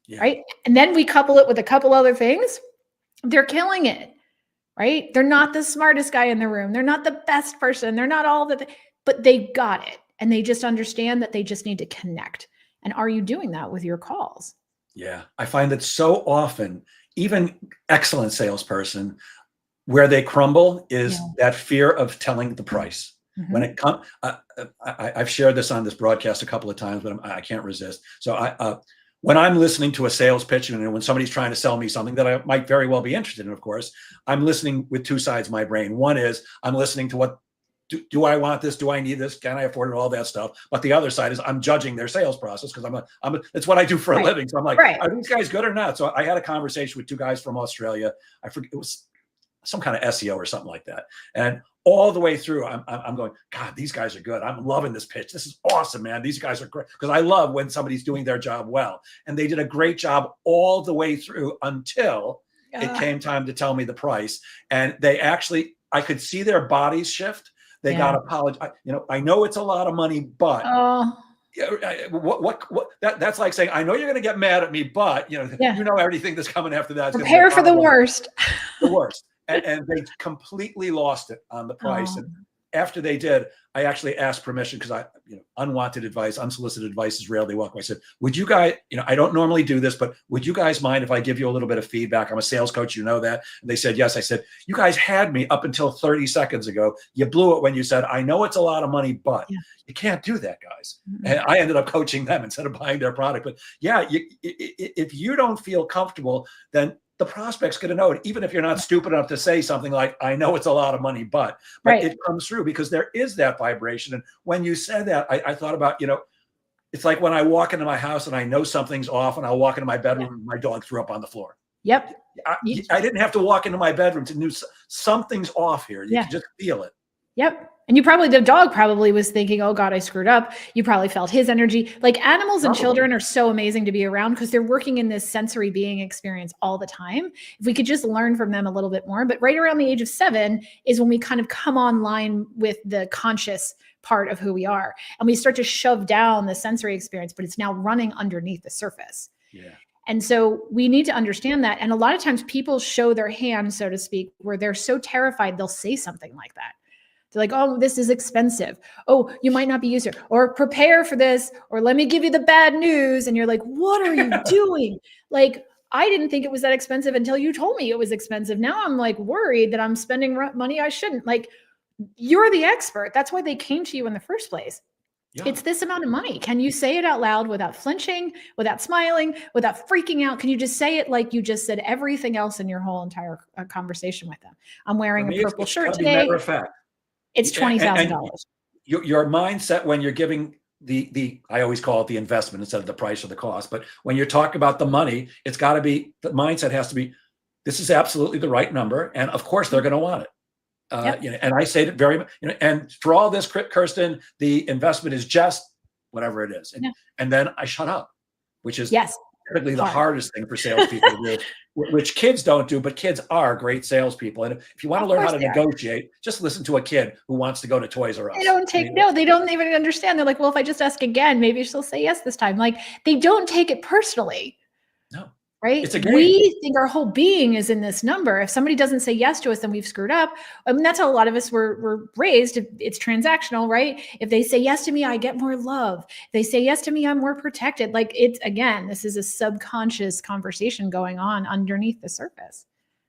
Yeah. Right. And then we couple it with a couple other things. They're killing it. Right. They're not the smartest guy in the room. They're not the best person. They're not all that, but they got it. And they just understand that they just need to connect. And are you doing that with your calls? Yeah. I find that so often, even excellent salesperson, where they crumble is that fear of telling the price. Mm-hmm. When it comes, I've shared this on this broadcast a couple of times, but I can't resist. So when I'm listening to a sales pitch and when somebody's trying to sell me something that I might very well be interested in, of course, I'm listening with two sides of my brain. One is I'm listening to what, do I want this? Do I need this? Can I afford it? All that stuff. But the other side is I'm judging their sales process because it's what I do for a living. So I'm like, are these guys good or not? So I had a conversation with two guys from Australia. I forget, it was some kind of SEO or something like that. And all the way through, I'm going, God, these guys are good. I'm loving this pitch. This is awesome, man. These guys are great. Because I love when somebody's doing their job well. And they did a great job all the way through until it came time to tell me the price. And they actually, I could see their bodies shift. They got to apologize. I know it's a lot of money, but that's like saying, I know you're going to get mad at me, but you know everything that's coming after that. Prepare for the worst. The worst. And they completely lost it on the price. And after they did, I actually asked permission because unwanted advice, unsolicited advice is rarely welcome. I said, would you guys, I don't normally do this, but would you guys mind if I give you a little bit of feedback? I'm a sales coach, you know that. And they said, yes. I said, you guys had me up until 30 seconds ago. You blew it when you said, I know it's a lot of money, but you can't do that, guys. Mm-hmm. And I ended up coaching them instead of buying their product. But if you don't feel comfortable, then the prospect's going to know it, even if you're not stupid enough to say something like, I know it's a lot of money, but it comes through because there is that vibration. And when you said that, I thought about, it's like when I walk into my house and I know something's off and I'll walk into my bedroom and my dog threw up on the floor. Yep. I didn't have to walk into my bedroom to know something's off here. You can just feel it. Yep. And the dog probably was thinking, oh God, I screwed up. You probably felt his energy. Like animals and Probably. children are so amazing to be around because they're working in this sensory being experience all the time. If we could just learn from them a little bit more, but right around the age of 7 is when we kind of come online with the conscious part of who we are. And we start to shove down the sensory experience, but it's now running underneath the surface. Yeah. And so we need to understand that. And a lot of times people show their hand, so to speak, where they're so terrified, they'll say something like that. They're like, oh, this is expensive. Oh, you might not be used to it. Or prepare for this. Or let me give you the bad news. And you're like, what are you doing? Like, I didn't think it was that expensive until you told me it was expensive. Now I'm like worried that I'm spending money I shouldn't. Like, you're the expert. That's why they came to you in the first place. Yeah. It's this amount of money. Can you say it out loud without flinching, without smiling, without freaking out? Can you just say it like you just said everything else in your whole entire conversation with them? I'm wearing a purple shirt today. Matter of fact. It's $20,000. Your mindset when you're giving the I always call it the investment instead of the price or the cost. But when you're talking about the money, it's got to be, the mindset has to be, this is absolutely the right number. And of course they're going to want it. Yep. And I say that and for all this, Kirsten, the investment is just whatever it is. And then I shut up, which is typically the hardest thing for salespeople to do, which kids don't do, but kids are great salespeople. And if you want to learn how to negotiate, just listen to a kid who wants to go to Toys R Us. They don't even understand. They're like, well, if I just ask again, maybe she'll say yes this time. Like, they don't take it personally. No. Right? It's a game. We think our whole being is in this number. If somebody doesn't say yes to us, then we've screwed up. I mean, that's how a lot of us were raised. It's transactional, right? If they say yes to me, I get more love. If they say yes to me, I'm more protected. Like, it's, again, this is a subconscious conversation going on underneath the surface.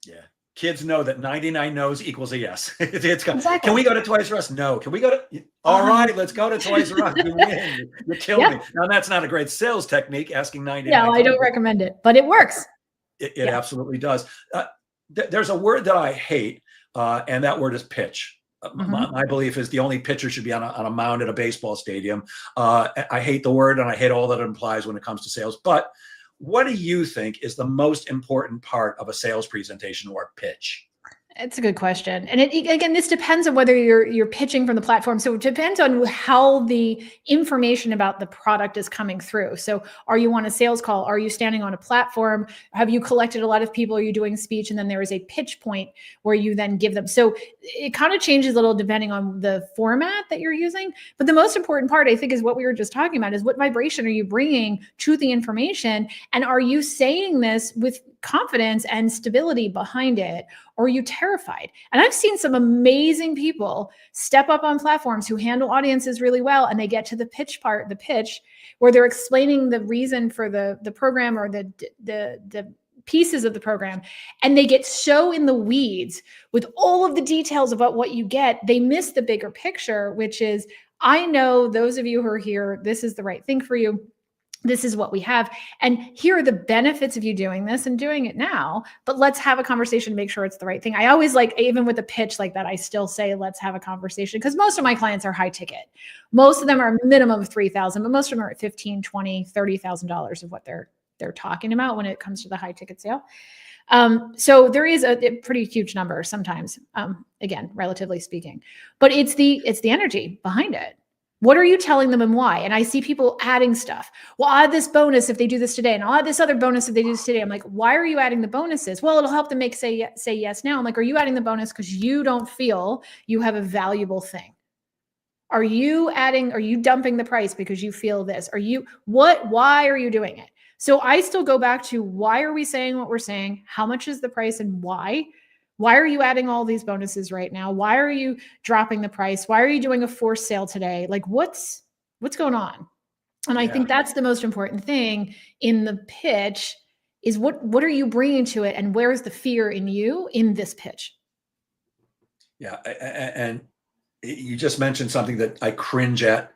Yeah. Kids know that 99 no's equals a yes. Exactly. Can we go to Toys R Us? No. Can we go to? All right, let's go to Toys R Us. You win. You kill me. Now, that's not a great sales technique, asking 99. No, I don't recommend it, but it works. It absolutely does. There's a word that I hate, and that word is pitch. My belief is the only pitcher should be on a mound at a baseball stadium. I hate the word, and I hate all that it implies when it comes to sales. But what do you think is the most important part of a sales presentation or pitch? It's a good question. And again, this depends on whether you're pitching from the platform. So it depends on how the information about the product is coming through. So are you on a sales call? Are you standing on a platform? Have you collected a lot of people? Are you doing speech? And then there is a pitch point where you then give them. So it kind of changes a little depending on the format that you're using. But the most important part, I think, is what we were just talking about, is what vibration are you bringing to the information? And are you saying this with confidence and stability behind it? Or are you terrified? And I've seen some amazing people step up on platforms who handle audiences really well, and they get to the pitch part, the pitch, where they're explaining the reason for the program or the pieces of the program, and they get so in the weeds with all of the details about what you get, they miss the bigger picture, which is, I know those of you who are here, this is the right thing for you. This is what we have. And here are the benefits of you doing this and doing it now, but let's have a conversation to make sure it's the right thing. I always like, even with a pitch like that, I still say, let's have a conversation, because most of my clients are high ticket. Most of them are minimum of $3,000, but most of them are at $15,000, $20,000, $30,000 of what they're talking about when it comes to the high ticket sale. So there is a pretty huge number sometimes, again, relatively speaking, but it's the energy behind it. What are you telling them and why? And I see people adding stuff. Well, I'll add this bonus if they do this today, and I'll add this other bonus if they do this today. I'm like, why are you adding the bonuses? Well, it'll help them say yes now. I'm like, are you adding the bonus because you don't feel you have a valuable thing? Are you dumping the price because you feel this? Why are you doing it? So I still go back to, why are we saying what we're saying? How much is the price and why? Why are you adding all these bonuses right now? Why are you dropping the price? Why are you doing a forced sale today? Like, what's going on? And I think that's the most important thing in the pitch, is what are you bringing to it, and where is the fear in you in this pitch? Yeah, and you just mentioned something that I cringe at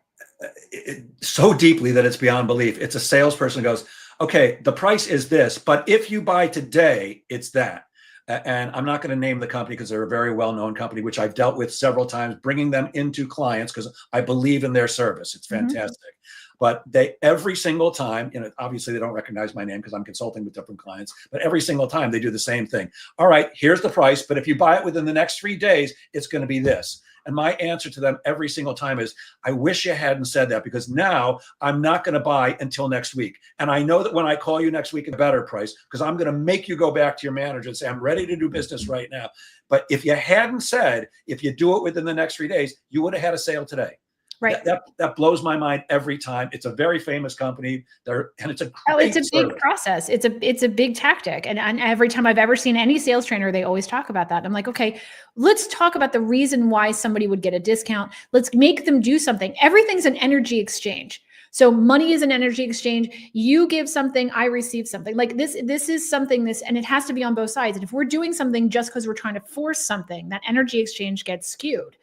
so deeply that it's beyond belief. It's a salesperson who goes, okay, the price is this, but if you buy today, it's that. And I'm not going to name the company because they're a very well-known company, which I've dealt with several times, bringing them into clients because I believe in their service. It's fantastic. But every single time, obviously they don't recognize my name because I'm consulting with different clients, but every single time they do the same thing. All right, here's the price, but if you buy it within the next 3 days, it's going to be this. And my answer to them every single time is, I wish you hadn't said that, because now I'm not going to buy until next week. And I know that when I call you next week at a better price, because I'm going to make you go back to your manager and say, I'm ready to do business right now. But if you hadn't said, if you do it within the next 3 days, you would have had a sale today. Right. That blows my mind every time. It's a very famous company there, and it's a it's a big process. It's a big tactic. And every time I've ever seen any sales trainer, they always talk about that. I'm like, okay, let's talk about the reason why somebody would get a discount. Let's make them do something. Everything's an energy exchange. So money is an energy exchange. You give something, I receive something. Like this is something, and it has to be on both sides. And if we're doing something just because we're trying to force something, that energy exchange gets skewed.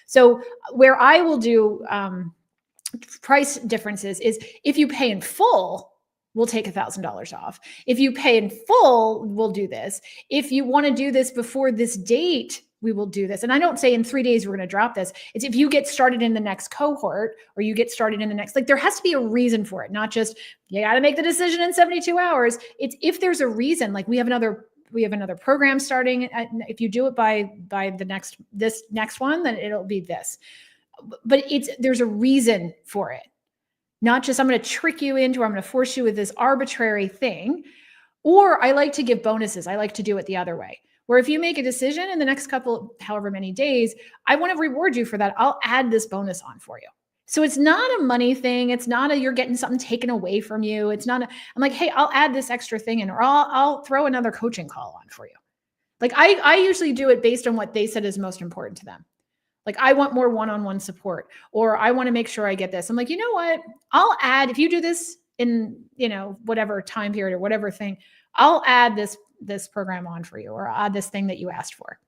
So where I will do price differences is, if you pay in full, we'll take $1,000 off. If you pay in full, we'll do this. If you want to do this before this date, we will do this. And I don't say in 3 days, we're going to drop this. It's if you get started in the next cohort, or you get started in the next, like, there has to be a reason for it, not just, you got to make the decision in 72 hours. It's if there's a reason. Like, we have another program starting. If you do it by this next one, then it'll be this. But there's a reason for it, not just I'm going to trick you into, or I'm going to force you with this arbitrary thing. Or I like to give bonuses. I like to do it the other way, where if you make a decision in the next however many days, I want to reward you for that. I'll add this bonus on for you. So it's not a money thing. It's not you're getting something taken away from you. It's not I'm like, hey, I'll add this extra thing in, or I'll throw another coaching call on for you. Like, I usually do it based on what they said is most important to them. Like, I want more one-on-one support, or I want to make sure I get this. I'm like, you know what? I'll add, if you do this in, whatever time period or whatever thing, I'll add this program on for you, or I'll add this thing that you asked for.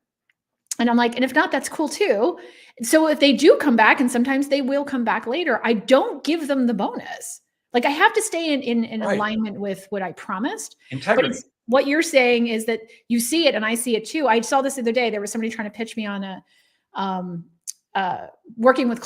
And I'm like, and if not, that's cool too. So if they do come back, and sometimes they will come back later, I don't give them the bonus. Like, I have to stay in right. alignment with what I promised. Integrity. But what you're saying is that you see it, and I see it too. I saw this the other day. There was somebody trying to pitch me on working with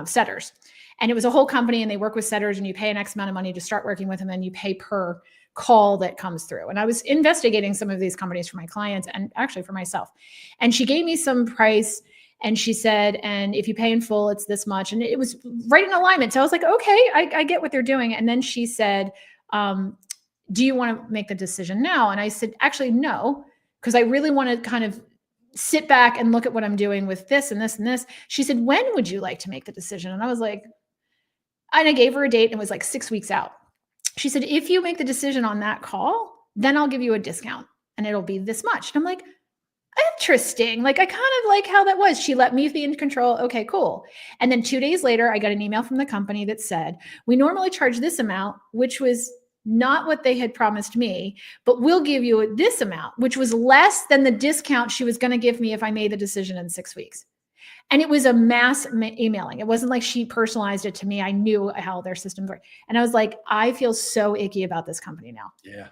setters. And it was a whole company, and they work with setters, and you pay an X amount of money to start working with them, and you pay per call that comes through. And I was investigating some of these companies for my clients, and actually for myself. And she gave me some price, and she said, and if you pay in full, it's this much. And it was right in alignment. So I was like, okay, I get what they're doing. And then she said, do you want to make the decision now? And I said, actually, no, because I really want to kind of sit back and look at what I'm doing with this and this and this. She said, when would you like to make the decision? And I was like, and I gave her a date, and it was like 6 weeks out. She said, if you make the decision on that call, then I'll give you a discount, and it'll be this much. And I'm like, interesting. Like, I kind of like how that was. She let me be in control. Okay, cool. And then 2 days later, I got an email from the company that said, we normally charge this amount, which was not what they had promised me, but we'll give you this amount, which was less than the discount she was going to give me if I made the decision in 6 weeks. And it was a mass emailing. It wasn't like she personalized it to me. I knew how their systems work. And I was like, I feel so icky about this company now. Yeah.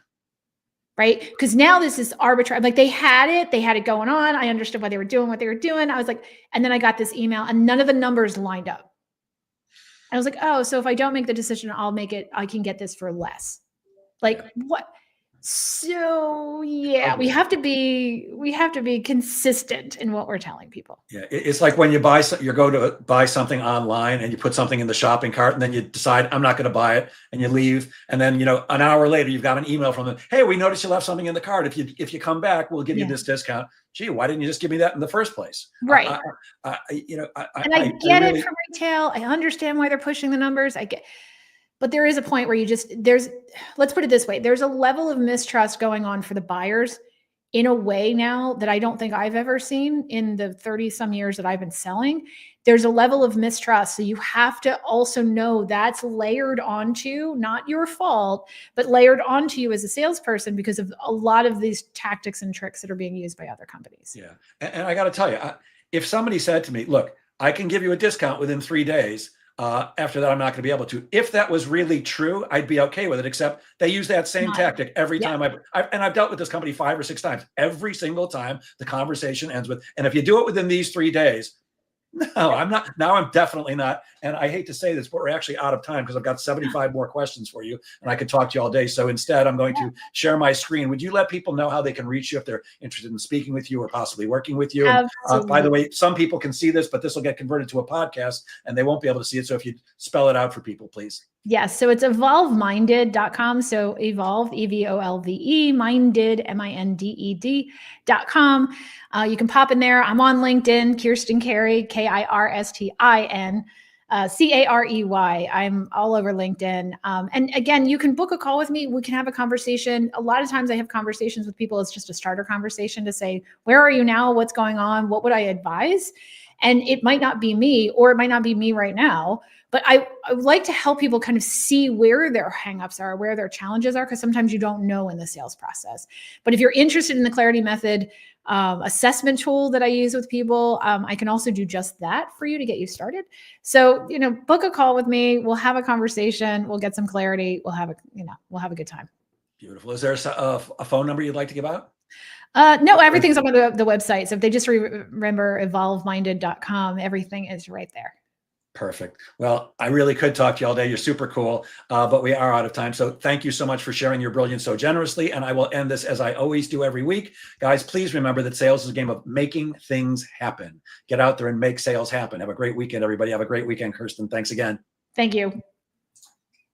Right? Because now this is arbitrary. Like, they had it going on. I understood why they were doing what they were doing. I was like, and then I got this email, and none of the numbers lined up. And I was like, oh, so if I don't make the decision, I can get this for less. Like, what? So yeah, we have to be consistent in what we're telling people. Yeah, it's like when you go to buy something online, and you put something in the shopping cart, and then you decide, I'm not going to buy it, and you leave, and then an hour later you've got an email from them. Hey, we noticed you left something in the cart. If you come back, we'll give you this discount. Gee, why didn't you just give me that in the first place? Right. I get it from retail. I understand why they're pushing the numbers. But there is a point where let's put it this way. There's a level of mistrust going on for the buyers in a way now that I don't think I've ever seen in the 30 some years that I've been selling. There's a level of mistrust. So you have to also know that's layered onto, not your fault, but layered onto you as a salesperson because of a lot of these tactics and tricks that are being used by other companies. Yeah. And I got to tell you, if somebody said to me, look, I can give you a discount within 3 days, after that, I'm not going to be able to. If that was really true, I'd be okay with it, except they use that same tactic every time. I've dealt with this company 5 or 6 times. Every single time the conversation ends with, and if you do it within these 3 days, No, I'm not. Now I'm definitely not. And I hate to say this, but we're actually out of time because I've got 75 more questions for you and I could talk to you all day. So instead, I'm going to share my screen. Would you let people know how they can reach you if they're interested in speaking with you or possibly working with you? And by the way, some people can see this, but this will get converted to a podcast and they won't be able to see it. So if you spell it out for people, please. Yes. So it's evolveminded.com. So evolve, EVOLVE, minded, MINDED.com. You can pop in there. I'm on LinkedIn, Kirsten Carey, KIRSTIN, CAREY. I'm all over LinkedIn. And again, you can book a call with me. We can have a conversation. A lot of times I have conversations with people. It's just a starter conversation to say, where are you now? What's going on? What would I advise? And it might not be me, or it might not be me right now. But I would like to help people kind of see where their hangups are, where their challenges are, because sometimes you don't know in the sales process. But if you're interested in the Clarity Method assessment tool that I use with people, I can also do just that for you to get you started. So, book a call with me. We'll have a conversation. We'll get some clarity. We'll have a good time. Beautiful. Is there a phone number you'd like to give out? No, everything's on the website. So if they just remember evolveminded.com, everything is right there. Perfect. Well, I really could talk to you all day. You're super cool, but we are out of time. So thank you so much for sharing your brilliance so generously. And I will end this as I always do every week. Guys, please remember that sales is a game of making things happen. Get out there and make sales happen. Have a great weekend, everybody. Have a great weekend, Kirsten. Thanks again. Thank you.